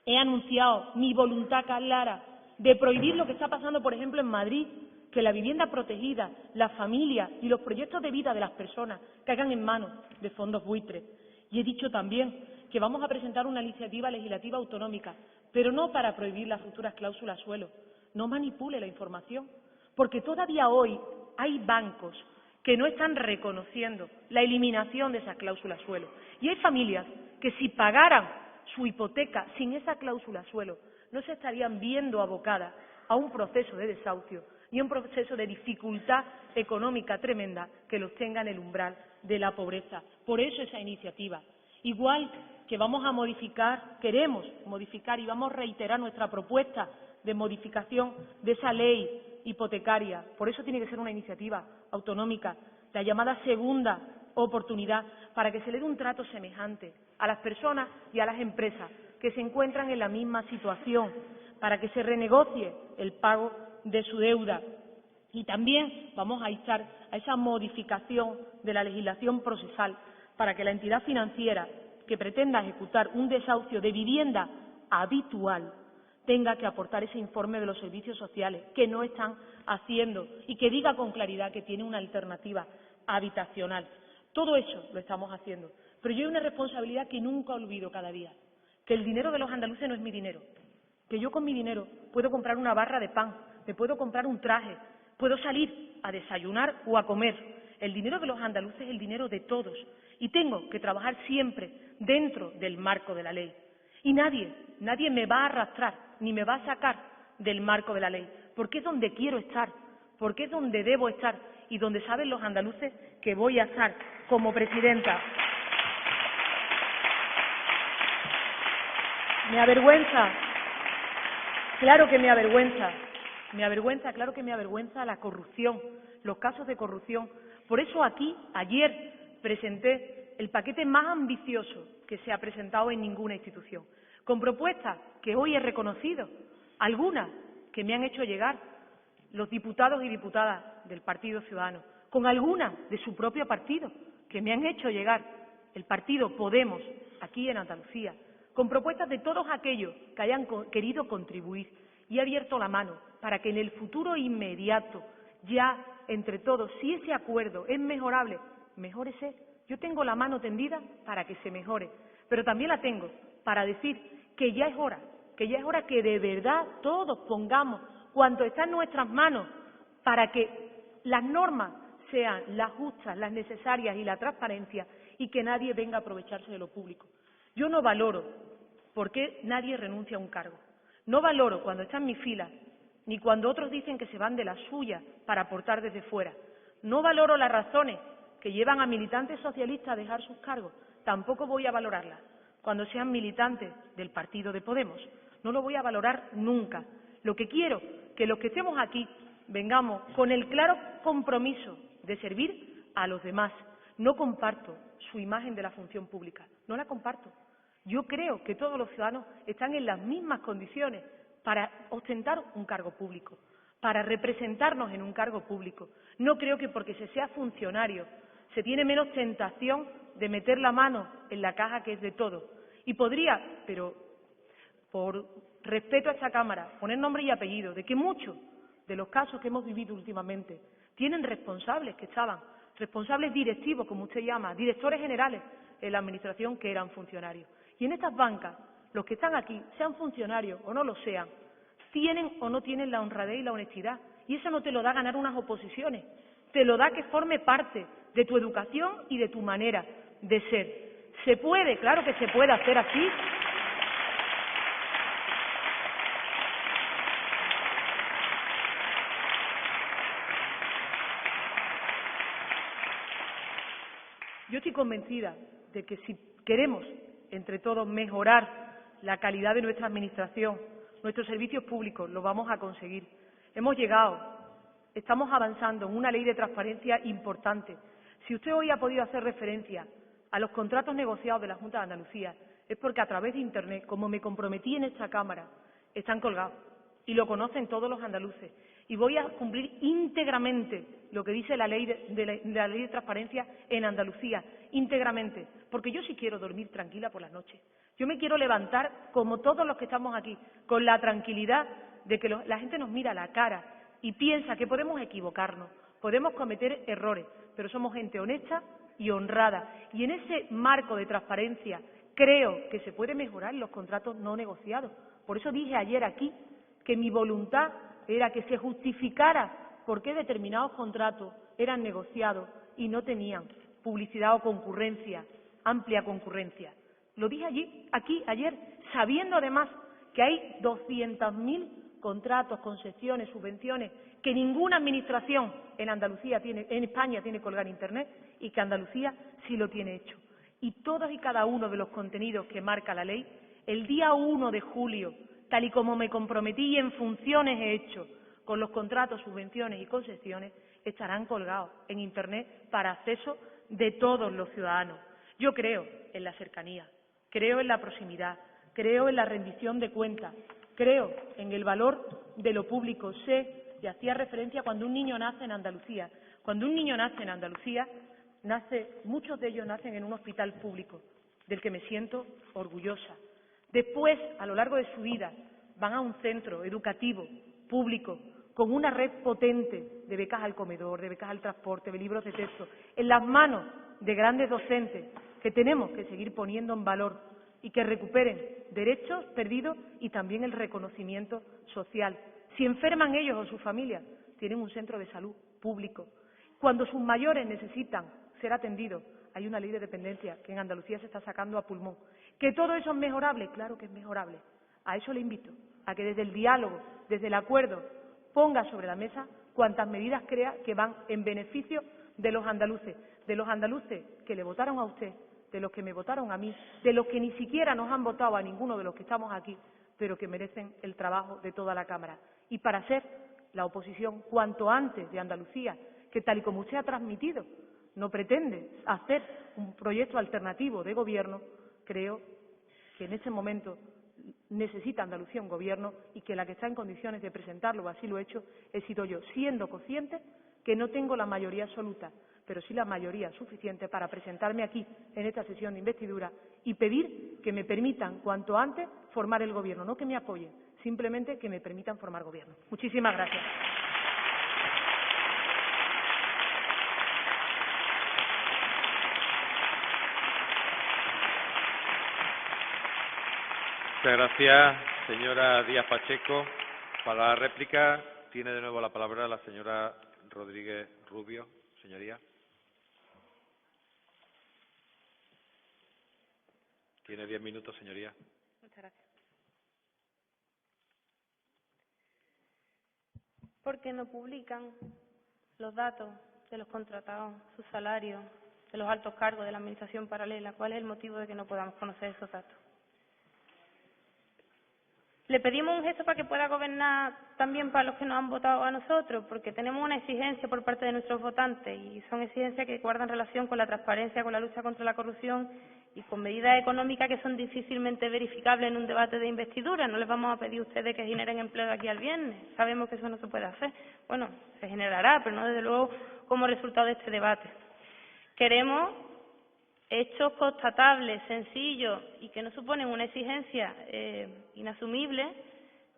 He anunciado mi voluntad clara de prohibir lo que está pasando, por ejemplo, en Madrid, que la vivienda protegida, las familias y los proyectos de vida de las personas caigan en manos de fondos buitres. Y he dicho también que vamos a presentar una iniciativa legislativa autonómica, pero no para prohibir las futuras cláusulas suelo. No manipule la información, porque todavía hoy hay bancos que no están reconociendo la eliminación de esas cláusulas suelo. Y hay familias que, si pagaran su hipoteca sin esa cláusula suelo, no se estarían viendo abocadas a un proceso de desahucio y un proceso de dificultad económica tremenda que los tenga en el umbral de la pobreza. Por eso esa iniciativa. Igual que vamos a modificar, queremos modificar y vamos a reiterar nuestra propuesta de modificación de esa ley hipotecaria. Por eso tiene que ser una iniciativa autonómica, la llamada segunda oportunidad, para que se le dé un trato semejante a las personas y a las empresas que se encuentran en la misma situación, para que se renegocie el pago de su deuda. Y también vamos a instar a esa modificación de la legislación procesal para que la entidad financiera que pretenda ejecutar un desahucio de vivienda habitual tenga que aportar ese informe de los servicios sociales, que no están haciendo, y que diga con claridad que tiene una alternativa habitacional. Todo eso lo estamos haciendo. Pero yo hay una responsabilidad que nunca olvido cada día, que el dinero de los andaluces no es mi dinero, que yo con mi dinero puedo comprar una barra de pan, me puedo comprar un traje, puedo salir a desayunar o a comer. El dinero de los andaluces es el dinero de todos y tengo que trabajar siempre dentro del marco de la ley. Y nadie me va a arrastrar ni me va a sacar del marco de la ley, porque es donde quiero estar, porque es donde debo estar y donde saben los andaluces que voy a estar como presidenta. ¿Me avergüenza? Claro que me avergüenza. Me avergüenza, claro que me avergüenza la corrupción, los casos de corrupción. Por eso aquí, ayer, presenté el paquete más ambicioso que se ha presentado en ninguna institución, con propuestas que hoy he reconocido, algunas que me han hecho llegar los diputados y diputadas del Partido Ciudadano, con algunas de su propio partido, que me han hecho llegar el partido Podemos aquí en Andalucía, con propuestas de todos aquellos que hayan querido contribuir, y he abierto la mano para que en el futuro inmediato, ya entre todos, si ese acuerdo es mejorable, mejórese. Yo tengo la mano tendida para que se mejore, pero también la tengo para decir que ya es hora que de verdad todos pongamos cuanto está en nuestras manos para que las normas sean las justas, las necesarias y la transparencia, y que nadie venga a aprovecharse de lo público. Yo no valoro por qué nadie renuncia a un cargo. No valoro cuando está en mi fila, ni cuando otros dicen que se van de la suya para aportar desde fuera. No valoro las razones que llevan a militantes socialistas a dejar sus cargos. Tampoco voy a valorarlas cuando sean militantes del partido de Podemos. No lo voy a valorar nunca. Lo que quiero, que los que estemos aquí vengamos con el claro compromiso de servir a los demás. No comparto su imagen de la función pública, no la comparto. Yo creo que todos los ciudadanos están en las mismas condiciones para ostentar un cargo público, para representarnos en un cargo público. No creo que porque se sea funcionario se tiene menos tentación de meter la mano en la caja que es de todos. Y podría, pero por respeto a esta Cámara, poner nombre y apellido, de que muchos de los casos que hemos vivido últimamente tienen responsables que estaban, responsables directivos, como usted llama, directores generales en la Administración que eran funcionarios. Y en estas bancas, los que están aquí, sean funcionarios o no lo sean, tienen o no tienen la honradez y la honestidad. Y eso no te lo da ganar unas oposiciones, te lo da que forme parte de tu educación y de tu manera de ser. ¿Se puede? Claro que se puede hacer así. Yo estoy convencida de que si queremos, entre todos, mejorar la calidad de nuestra Administración, nuestros servicios públicos, lo vamos a conseguir. Hemos llegado, estamos avanzando en una ley de transparencia importante. Si usted hoy ha podido hacer referencia a los contratos negociados de la Junta de Andalucía, es porque a través de Internet, como me comprometí en esta Cámara, están colgados y lo conocen todos los andaluces. Y voy a cumplir íntegramente lo que dice la ley de transparencia en Andalucía, íntegramente, porque yo sí quiero dormir tranquila por las noches. Yo me quiero levantar, como todos los que estamos aquí, con la tranquilidad de que la gente nos mira a la cara y piensa que podemos equivocarnos, podemos cometer errores, pero somos gente honesta y honrada. Y en ese marco de transparencia creo que se puede mejorar los contratos no negociados. Por eso dije ayer aquí que mi voluntad era que se justificara por qué determinados contratos eran negociados y no tenían publicidad o concurrencia, amplia concurrencia. Lo dije aquí ayer, sabiendo además que hay 200.000 contratos, concesiones, subvenciones que ninguna administración en Andalucía en España tiene colgado en Internet y que Andalucía sí lo tiene hecho. Y todos y cada uno de los contenidos que marca la ley, el día 1 de julio, tal y como me comprometí y en funciones he hecho con los contratos, subvenciones y concesiones, estarán colgados en Internet para acceso de todos los ciudadanos. Yo creo en la cercanía, creo en la proximidad, creo en la rendición de cuentas, creo en el valor de lo público. Sé, y hacía referencia cuando un niño nace en Andalucía. Cuando un niño nace en Andalucía, muchos de ellos nacen en un hospital público, del que me siento orgullosa. Después, a lo largo de su vida, van a un centro educativo, público, con una red potente de becas al comedor, de becas al transporte, de libros de texto, en las manos de grandes docentes que tenemos que seguir poniendo en valor y que recuperen derechos perdidos y también el reconocimiento social. Si enferman ellos o sus familias, tienen un centro de salud público. Cuando sus mayores necesitan ser atendidos, hay una ley de dependencia que en Andalucía se está sacando a pulmón. ¿Que todo eso es mejorable? Claro que es mejorable. A eso le invito, a que desde el diálogo, desde el acuerdo, ponga sobre la mesa cuantas medidas crea que van en beneficio de los andaluces que le votaron a usted, de los que me votaron a mí, de los que ni siquiera nos han votado a ninguno de los que estamos aquí, pero que merecen el trabajo de toda la Cámara. Y para ser la oposición cuanto antes de Andalucía, que tal y como usted ha transmitido, no pretende hacer un proyecto alternativo de gobierno, creo que en ese momento necesita Andalucía un gobierno y que la que está en condiciones de presentarlo, así lo he hecho, he sido yo, siendo consciente que no tengo la mayoría absoluta, pero sí la mayoría suficiente para presentarme aquí en esta sesión de investidura y pedir que me permitan cuanto antes formar el gobierno, no que me apoyen, simplemente que me permitan formar gobierno. Muchísimas gracias. Muchas gracias, señora Díaz Pacheco. Para la réplica tiene de nuevo la palabra la señora Rodríguez Rubio. Señoría. Tiene 10 minutos, señoría. Muchas gracias. Porque no publican los datos de los contratados, sus salarios, de los altos cargos de la administración paralela. ¿Cuál es el motivo de que no podamos conocer esos datos? Le pedimos un gesto para que pueda gobernar también para los que nos han votado a nosotros, porque tenemos una exigencia por parte de nuestros votantes y son exigencias que guardan relación con la transparencia, con la lucha contra la corrupción y con medidas económicas que son difícilmente verificables en un debate de investidura. No les vamos a pedir a ustedes que generen empleo de aquí al viernes. Sabemos que eso no se puede hacer. Bueno, se generará, pero no desde luego como resultado de este debate. Queremos hechos constatables, sencillos y que no suponen una exigencia inasumible,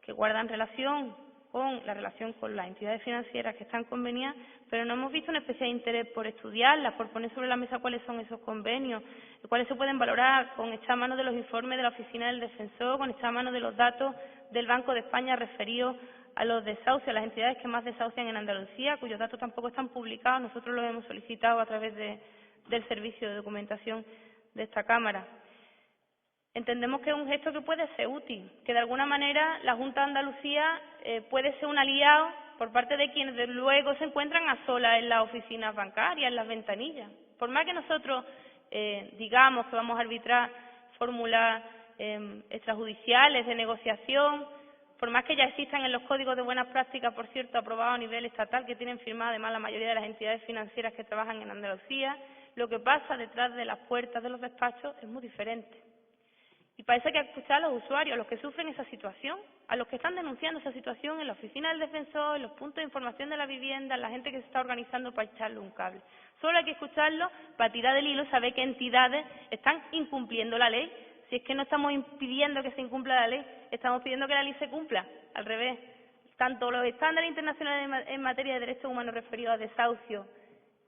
que guardan relación con las entidades financieras que están convenidas, pero no hemos visto un especial interés por estudiarlas, por poner sobre la mesa cuáles son esos convenios, cuáles se pueden valorar con echar mano de los informes de la Oficina del Defensor, con echar mano de los datos del Banco de España referidos a los desahucios, a las entidades que más desahucian en Andalucía, cuyos datos tampoco están publicados. Nosotros los hemos solicitado a través del Servicio de Documentación de esta Cámara. Entendemos que es un gesto que puede ser útil, que de alguna manera la Junta de Andalucía puede ser un aliado por parte de quienes desde luego se encuentran a solas en las oficinas bancarias, en las ventanillas. Por más que nosotros digamos que vamos a arbitrar fórmulas extrajudiciales de negociación, por más que ya existan en los códigos de buenas prácticas, por cierto, aprobados a nivel estatal, que tienen firmada además la mayoría de las entidades financieras que trabajan en Andalucía, lo que pasa detrás de las puertas de los despachos es muy diferente. Y parece que escuchar a los usuarios, a los que sufren esa situación, a los que están denunciando esa situación en la oficina del defensor, en los puntos de información de la vivienda, la gente que se está organizando para echarle un cable. Solo hay que escucharlo para tirar del hilo y saber qué entidades están incumpliendo la ley. Si es que no estamos impidiendo que se incumpla la ley, estamos pidiendo que la ley se cumpla. Al revés, tanto los estándares internacionales en materia de derechos humanos referidos a desahucio,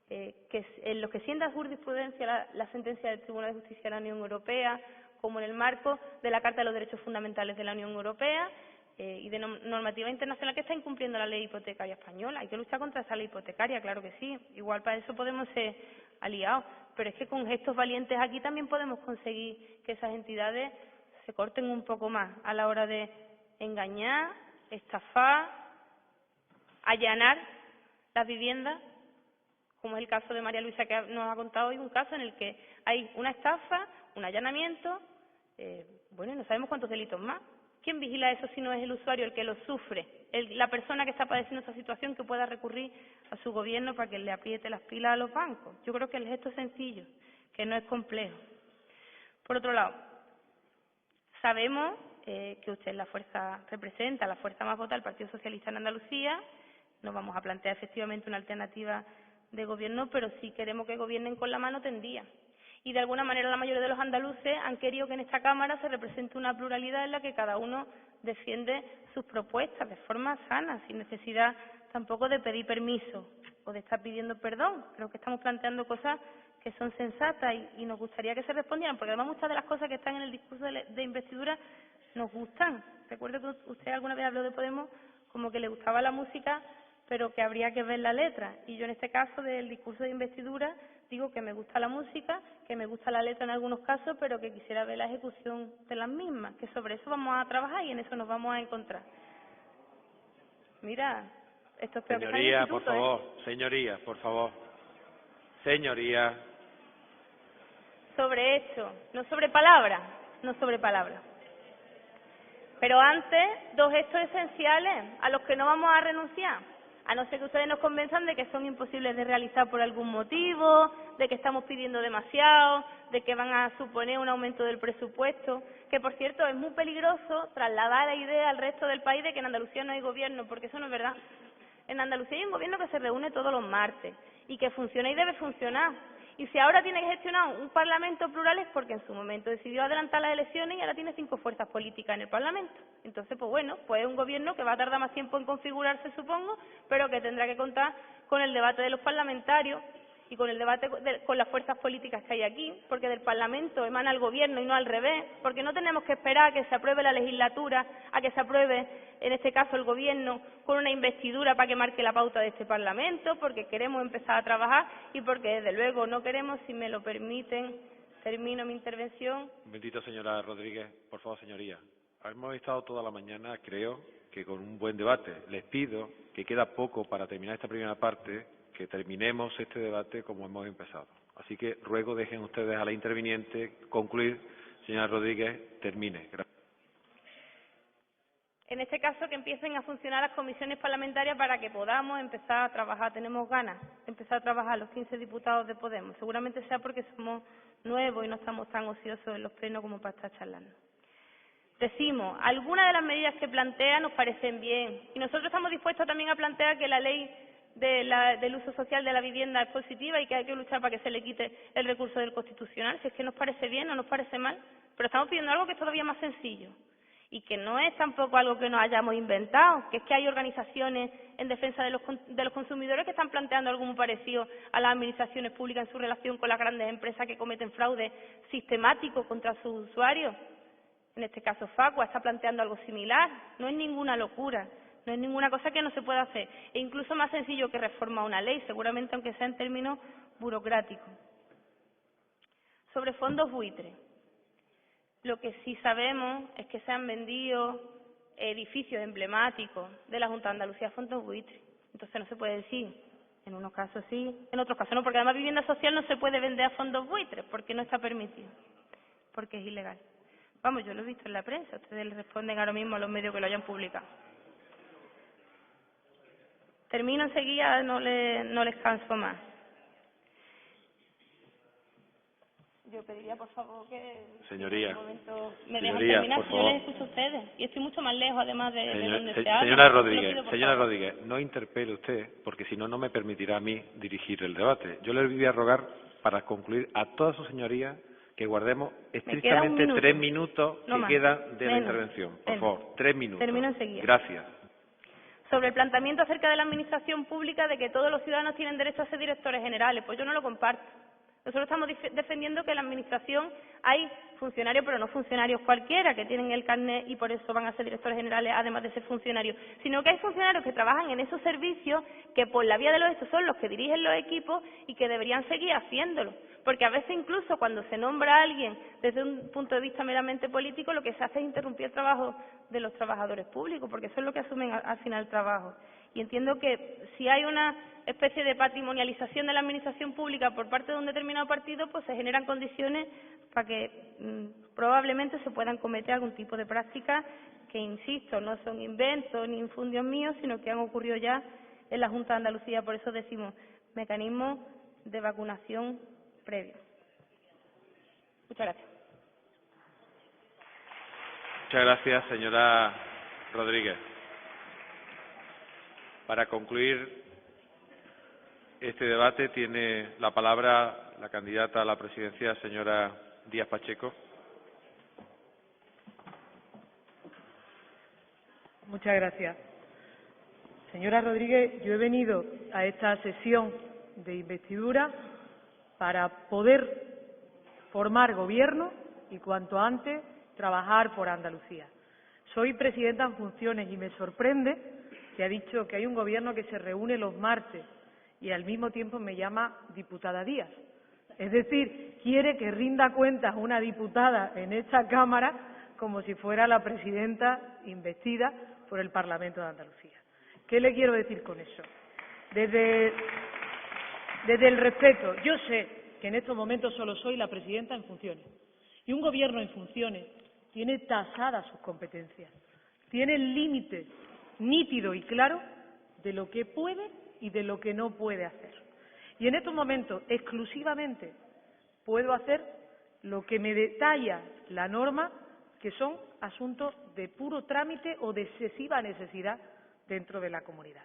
que en los que sienta jurisprudencia la sentencia del Tribunal de Justicia de la Unión Europea, como en el marco de la Carta de los Derechos Fundamentales de la Unión Europea y de normativa internacional que está incumpliendo la ley hipotecaria española. Hay que luchar contra esa ley hipotecaria, claro que sí. Igual para eso podemos ser aliados, pero es que con gestos valientes aquí también podemos conseguir que esas entidades se corten un poco más a la hora de engañar, estafar, allanar las viviendas, como es el caso de María Luisa, que nos ha contado hoy un caso en el que hay una estafa, un allanamiento, y no sabemos cuántos delitos más. ¿Quién vigila eso si no es el usuario el que lo sufre? La persona que está padeciendo esa situación, que pueda recurrir a su gobierno para que le apriete las pilas a los bancos. Yo creo que el gesto es sencillo, que no es complejo. Por otro lado, sabemos que usted representa la fuerza más votada del Partido Socialista en Andalucía. No vamos a plantear efectivamente una alternativa de gobierno, pero sí queremos que gobiernen con la mano tendida. Y de alguna manera la mayoría de los andaluces han querido que en esta Cámara se represente una pluralidad en la que cada uno defiende sus propuestas de forma sana, sin necesidad tampoco de pedir permiso o de estar pidiendo perdón. Creo que estamos planteando cosas que son sensatas y nos gustaría que se respondieran, porque además muchas de las cosas que están en el discurso de investidura nos gustan. Recuerdo que usted alguna vez habló de Podemos como que le gustaba la música, pero que habría que ver la letra. Y yo en este caso del discurso de investidura digo que me gusta la música, que me gusta la letra en algunos casos, pero que quisiera ver la ejecución de las mismas, que sobre eso vamos a trabajar y en eso nos vamos a encontrar. Mira, esto es peor que estar en el instituto, por favor, señoría, por favor. Señoría. Sobre hecho, no sobre palabras, no sobre palabras. Pero antes, dos gestos esenciales a los que no vamos a renunciar. A no ser que ustedes nos convenzan de que son imposibles de realizar por algún motivo, de que estamos pidiendo demasiado, de que van a suponer un aumento del presupuesto, que por cierto es muy peligroso trasladar la idea al resto del país de que en Andalucía no hay gobierno, porque eso no es verdad. En Andalucía hay un gobierno que se reúne todos los martes y que funciona y debe funcionar. Y si ahora tiene que gestionar un parlamento plural es porque en su momento decidió adelantar las elecciones y ahora tiene 5 fuerzas políticas en el parlamento. Entonces, pues es un gobierno que va a tardar más tiempo en configurarse, supongo, pero que tendrá que contar con el debate de los parlamentarios y con el debate con las fuerzas políticas que hay aquí, porque del Parlamento emana el Gobierno y no al revés, porque no tenemos que esperar a que se apruebe la legislatura, a que se apruebe, en este caso, el Gobierno con una investidura para que marque la pauta de este Parlamento, porque queremos empezar a trabajar y porque, desde luego, no queremos, si me lo permiten, termino mi intervención. Un momentito, señora Rodríguez, por favor, señoría. Hemos estado toda la mañana, creo, que con un buen debate. Les pido que queda poco para terminar esta primera parte, que terminemos este debate como hemos empezado. Así que ruego dejen ustedes a la interviniente concluir. Señora Rodríguez, termine. Gracias. En este caso, que empiecen a funcionar las comisiones parlamentarias para que podamos empezar a trabajar. Tenemos ganas de empezar a trabajar los 15 diputados de Podemos. Seguramente sea porque somos nuevos y no estamos tan ociosos en los plenos como para estar charlando. Decimos, algunas de las medidas que plantea nos parecen bien y nosotros estamos dispuestos también a plantear que la ley del uso social de la vivienda es positiva y que hay que luchar para que se le quite el recurso del Constitucional, si es que nos parece bien, no nos parece mal, pero estamos pidiendo algo que es todavía más sencillo y que no es tampoco algo que nos hayamos inventado, que es que hay organizaciones en defensa de los consumidores que están planteando algo muy parecido a las administraciones públicas en su relación con las grandes empresas que cometen fraude sistemático contra sus usuarios. En este caso, Facua está planteando algo similar. No es ninguna locura, no es ninguna cosa que no se pueda hacer. E incluso más sencillo que reformar una ley, seguramente aunque sea en términos burocráticos. Sobre fondos buitres. Lo que sí sabemos es que se han vendido edificios emblemáticos de la Junta de Andalucía a fondos buitres. Entonces no se puede decir. En unos casos sí, en otros casos no, porque además vivienda social no se puede vender a fondos buitres porque no está permitido, porque es ilegal. Vamos, yo lo he visto en la prensa, ustedes le responden ahora mismo a los medios que lo hayan publicado. Termino enseguida, no les canso más. Yo pediría, por favor, que Señoría, en un momento me dejan señoría, terminar, por yo favor. les escucho a ustedes. Y estoy mucho más lejos, además, de donde se habla. Señora Rodríguez, no interpele usted, porque si no, no me permitirá a mí dirigir el debate. Yo le voy a rogar, para concluir, a todas sus señorías que guardemos estrictamente 3 minutos que quedan de la intervención. Por favor, 3 minutos. Termino enseguida. Gracias. Sobre el planteamiento acerca de la administración pública de que todos los ciudadanos tienen derecho a ser directores generales, pues yo no lo comparto. Nosotros estamos defendiendo que en la Administración hay funcionarios, pero no funcionarios cualquiera, que tienen el carnet y por eso van a ser directores generales, además de ser funcionarios, sino que hay funcionarios que trabajan en esos servicios, que por la vía de los hechos son los que dirigen los equipos y que deberían seguir haciéndolo. Porque a veces incluso cuando se nombra a alguien desde un punto de vista meramente político, lo que se hace es interrumpir el trabajo de los trabajadores públicos, porque eso es lo que asumen al final el trabajo. Y entiendo que si hay una especie de patrimonialización de la administración pública por parte de un determinado partido, pues se generan condiciones para que probablemente se puedan cometer algún tipo de prácticas que, insisto, no son inventos ni infundios míos, sino que han ocurrido ya en la Junta de Andalucía. Por eso decimos mecanismos de vacunación previo. Muchas gracias. Muchas gracias, señora Rodríguez. Para concluir este debate tiene la palabra la candidata a la presidencia, señora Díaz Pacheco. Muchas gracias. Señora Rodríguez, yo he venido a esta sesión de investidura para poder formar gobierno y, cuanto antes, trabajar por Andalucía. Soy presidenta en funciones y me sorprende que ha dicho que hay un gobierno que se reúne los martes y al mismo tiempo me llama diputada Díaz. Es decir, quiere que rinda cuentas una diputada en esta Cámara como si fuera la presidenta investida por el Parlamento de Andalucía. ¿Qué le quiero decir con eso? Desde el respeto, yo sé que en estos momentos solo soy la presidenta en funciones y un gobierno en funciones tiene tasadas sus competencias, tiene límites nítido y claro de lo que puede y de lo que no puede hacer. Y en estos momentos exclusivamente puedo hacer lo que me detalla la norma, que son asuntos de puro trámite o de excesiva necesidad dentro de la comunidad.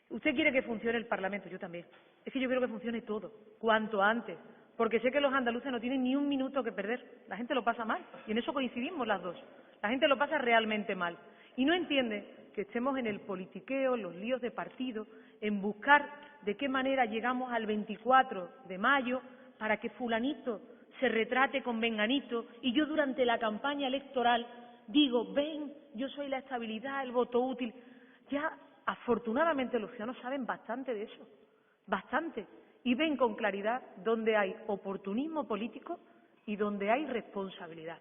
Usted quiere que funcione el Parlamento, yo también. Es que yo quiero que funcione todo, cuanto antes, porque sé que los andaluces no tienen ni un minuto que perder. La gente lo pasa mal, y en eso coincidimos las dos. La gente lo pasa realmente mal. Y no entiende que estemos en el politiqueo, en los líos de partido, en buscar de qué manera llegamos al 24 de mayo para que fulanito se retrate con menganito y yo durante la campaña electoral digo, ven, yo soy la estabilidad, el voto útil. Ya, afortunadamente, los ciudadanos saben bastante de eso, bastante, y ven con claridad dónde hay oportunismo político y dónde hay responsabilidad.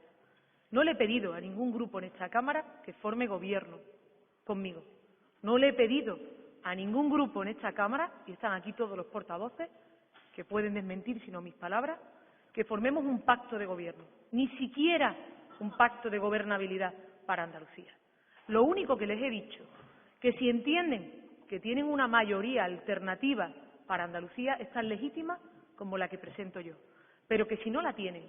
No le he pedido a ningún grupo en esta Cámara que forme gobierno conmigo. No le he pedido a ningún grupo en esta Cámara, y están aquí todos los portavoces, que pueden desmentir si no mis palabras, que formemos un pacto de gobierno, ni siquiera un pacto de gobernabilidad para Andalucía. Lo único que les he dicho, que si entienden que tienen una mayoría alternativa para Andalucía, es tan legítima como la que presento yo. Pero que si no la tienen,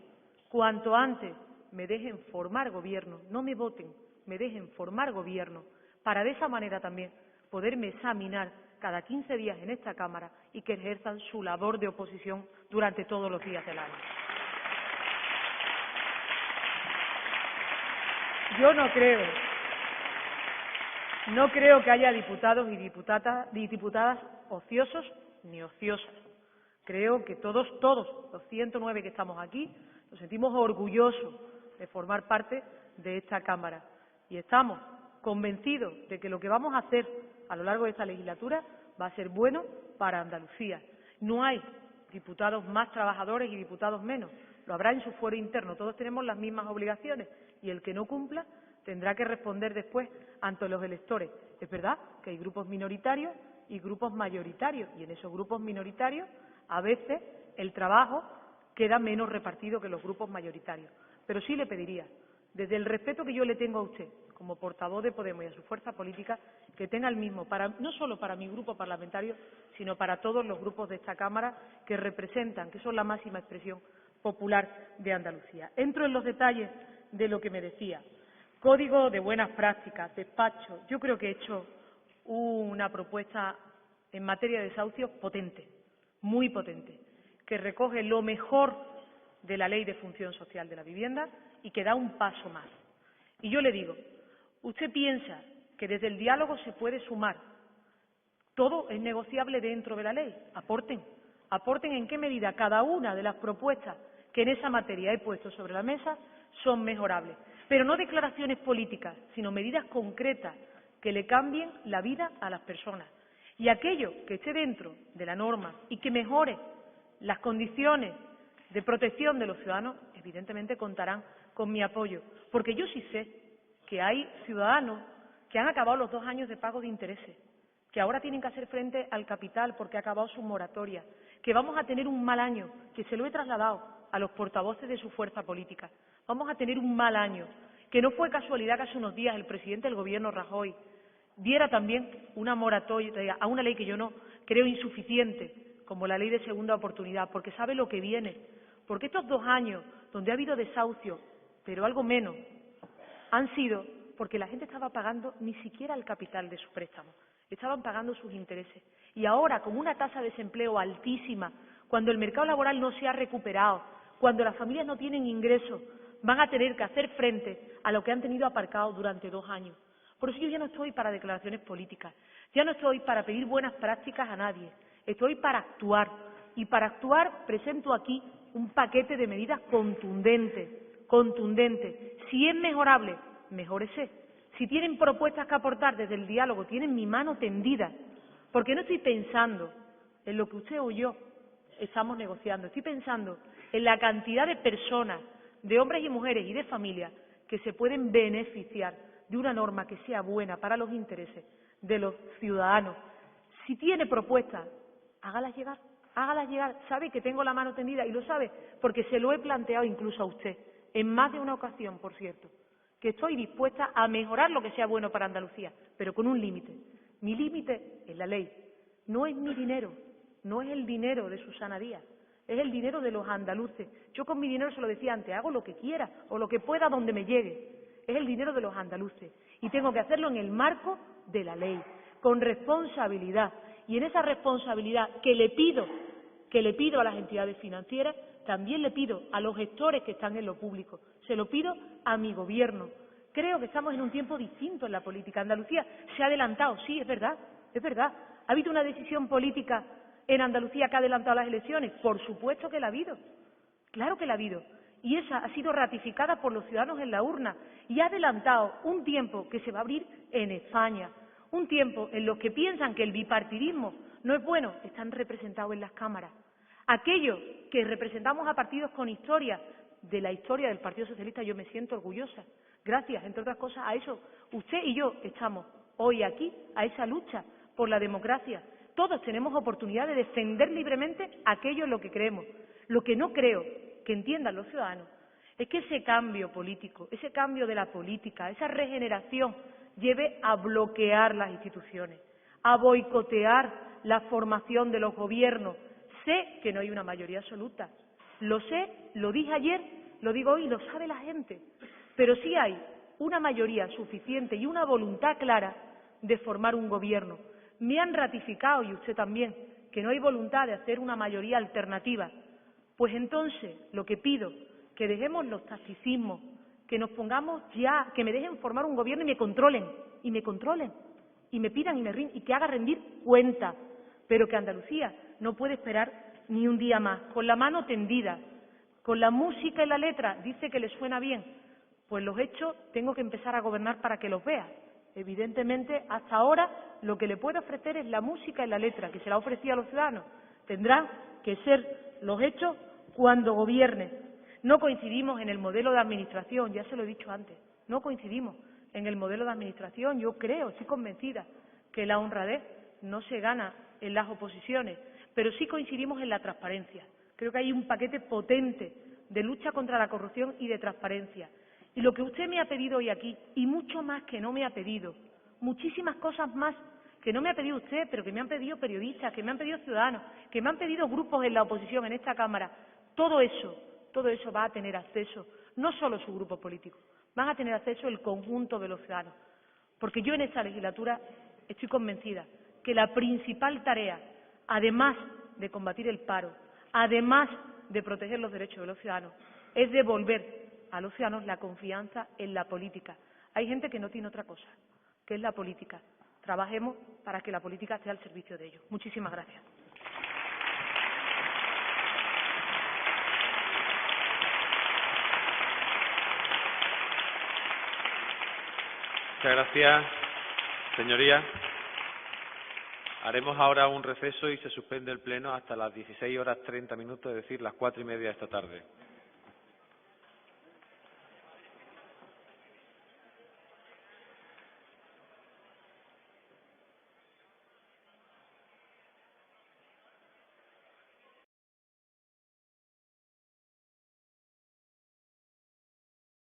cuanto antes me dejen formar gobierno, no me voten, me dejen formar gobierno, para de esa manera también poderme examinar cada 15 días en esta Cámara y que ejerzan su labor de oposición durante todos los días del año. Yo no creo que haya diputados y diputadas ociosos ni ociosas. Creo que todos, los 109 que estamos aquí, nos sentimos orgullosos de formar parte de esta Cámara y estamos convencidos de que lo que vamos a hacer a lo largo de esta legislatura va a ser bueno para Andalucía. No hay diputados más trabajadores y diputados menos, lo habrá en su fuero interno, todos tenemos las mismas obligaciones y el que no cumpla tendrá que responder después ante los electores. Es verdad que hay grupos minoritarios y grupos mayoritarios y en esos grupos minoritarios a veces el trabajo queda menos repartido que los grupos mayoritarios. Pero sí le pediría, desde el respeto que yo le tengo a usted como portavoz de Podemos y a su fuerza política, que tenga el mismo, no solo para mi grupo parlamentario, sino para todos los grupos de esta Cámara que representan, que son la máxima expresión popular de Andalucía. Entro en los detalles de lo que me decía. Código de buenas prácticas, despacho. Yo creo que he hecho una propuesta en materia de desahucios potente, muy potente, que recoge lo mejor de la Ley de Función Social de la Vivienda y que da un paso más. Y yo le digo, ¿usted piensa que desde el diálogo se puede sumar? Todo es negociable dentro de la ley. Aporten en qué medida cada una de las propuestas que en esa materia he puesto sobre la mesa son mejorables. Pero no declaraciones políticas, sino medidas concretas que le cambien la vida a las personas. Y aquello que esté dentro de la norma y que mejore las condiciones de protección de los ciudadanos, evidentemente contarán con mi apoyo. Porque yo sí sé que hay ciudadanos que han acabado los 2 años de pago de intereses, que ahora tienen que hacer frente al capital porque ha acabado su moratoria, que vamos a tener un mal año, que se lo he trasladado a los portavoces de su fuerza política. Vamos a tener un mal año, que no fue casualidad que hace unos días el presidente del Gobierno, Rajoy, diera también una moratoria a una ley que yo no creo insuficiente, como la ley de segunda oportunidad, porque sabe lo que viene. Porque estos 2 años, donde ha habido desahucio, pero algo menos, han sido porque la gente estaba pagando ni siquiera el capital de su préstamo, estaban pagando sus intereses. Y ahora, con una tasa de desempleo altísima, cuando el mercado laboral no se ha recuperado, cuando las familias no tienen ingresos, van a tener que hacer frente a lo que han tenido aparcado durante 2 años. Por eso yo ya no estoy para declaraciones políticas, ya no estoy para pedir buenas prácticas a nadie, estoy para actuar. Y para actuar presento aquí un paquete de medidas contundentes. Si es mejorable, mejórese. Si tienen propuestas que aportar desde el diálogo, tienen mi mano tendida, porque no estoy pensando en lo que usted o yo estamos negociando, estoy pensando en la cantidad de personas, de hombres y mujeres y de familias que se pueden beneficiar de una norma que sea buena para los intereses de los ciudadanos. Si tiene propuestas, hágalas llegar. Sabe que tengo la mano tendida y lo sabe porque se lo he planteado incluso a usted, en más de una ocasión, por cierto, que estoy dispuesta a mejorar lo que sea bueno para Andalucía, pero con un límite. Mi límite es la ley. No es mi dinero, no es el dinero de Susana Díaz, es el dinero de los andaluces. Yo con mi dinero, se lo decía antes, hago lo que quiera o lo que pueda donde me llegue. Es el dinero de los andaluces y tengo que hacerlo en el marco de la ley, con responsabilidad. Y en esa responsabilidad que le pido a las entidades financieras, también le pido a los gestores que están en lo público, se lo pido a mi Gobierno. Creo que estamos en un tiempo distinto en la política. Andalucía se ha adelantado, sí, es verdad. ¿Ha habido una decisión política en Andalucía que ha adelantado las elecciones? Por supuesto que la ha habido, claro que la ha habido. Y esa ha sido ratificada por los ciudadanos en la urna y ha adelantado un tiempo que se va a abrir en España. Un tiempo en los que piensan que el bipartidismo no es bueno, están representados en las cámaras. Aquellos que representamos a partidos con historia, de la historia del Partido Socialista yo me siento orgullosa. Gracias, entre otras cosas, a eso usted y yo estamos hoy aquí, a esa lucha por la democracia. Todos tenemos oportunidad de defender libremente aquello en lo que creemos. Lo que no creo que entiendan los ciudadanos es que ese cambio político, ese cambio de la política, esa regeneración lleve a bloquear las instituciones, a boicotear la formación de los gobiernos. Sé que no hay una mayoría absoluta, lo sé, lo dije ayer, lo digo hoy, lo sabe la gente, pero sí hay una mayoría suficiente y una voluntad clara de formar un gobierno. Me han ratificado, y usted también, que no hay voluntad de hacer una mayoría alternativa. Pues entonces lo que pido, que dejemos los tacticismos, que nos pongamos ya, que me dejen formar un gobierno y me controlen, y me pidan y que haga rendir cuenta, pero que Andalucía no puede esperar ni un día más, con la mano tendida, con la música y la letra, dice que le suena bien, pues los hechos tengo que empezar a gobernar para que los vea. Evidentemente, hasta ahora lo que le puedo ofrecer es la música y la letra, que se la ha ofrecido a los ciudadanos. Tendrán que ser los hechos cuando gobierne. No coincidimos en el modelo de administración, ya se lo he dicho antes, no coincidimos en el modelo de administración. Yo creo, estoy convencida, que la honradez no se gana en las oposiciones, pero sí coincidimos en la transparencia. Creo que hay un paquete potente de lucha contra la corrupción y de transparencia. Y lo que usted me ha pedido hoy aquí, y mucho más que no me ha pedido, muchísimas cosas más que no me ha pedido usted, pero que me han pedido periodistas, que me han pedido ciudadanos, que me han pedido grupos en la oposición en esta Cámara, todo eso va a tener acceso, no solo su grupo político, van a tener acceso el conjunto de los ciudadanos. Porque yo en esta legislatura estoy convencida que la principal tarea, además de combatir el paro, además de proteger los derechos de los ciudadanos, es devolver a los ciudadanos la confianza en la política. Hay gente que no tiene otra cosa, que es la política. Trabajemos para que la política esté al servicio de ellos. Muchísimas gracias. Muchas gracias, señoría. Haremos ahora un receso y se suspende el pleno hasta las 16:30, es decir, las 4:30 de esta tarde.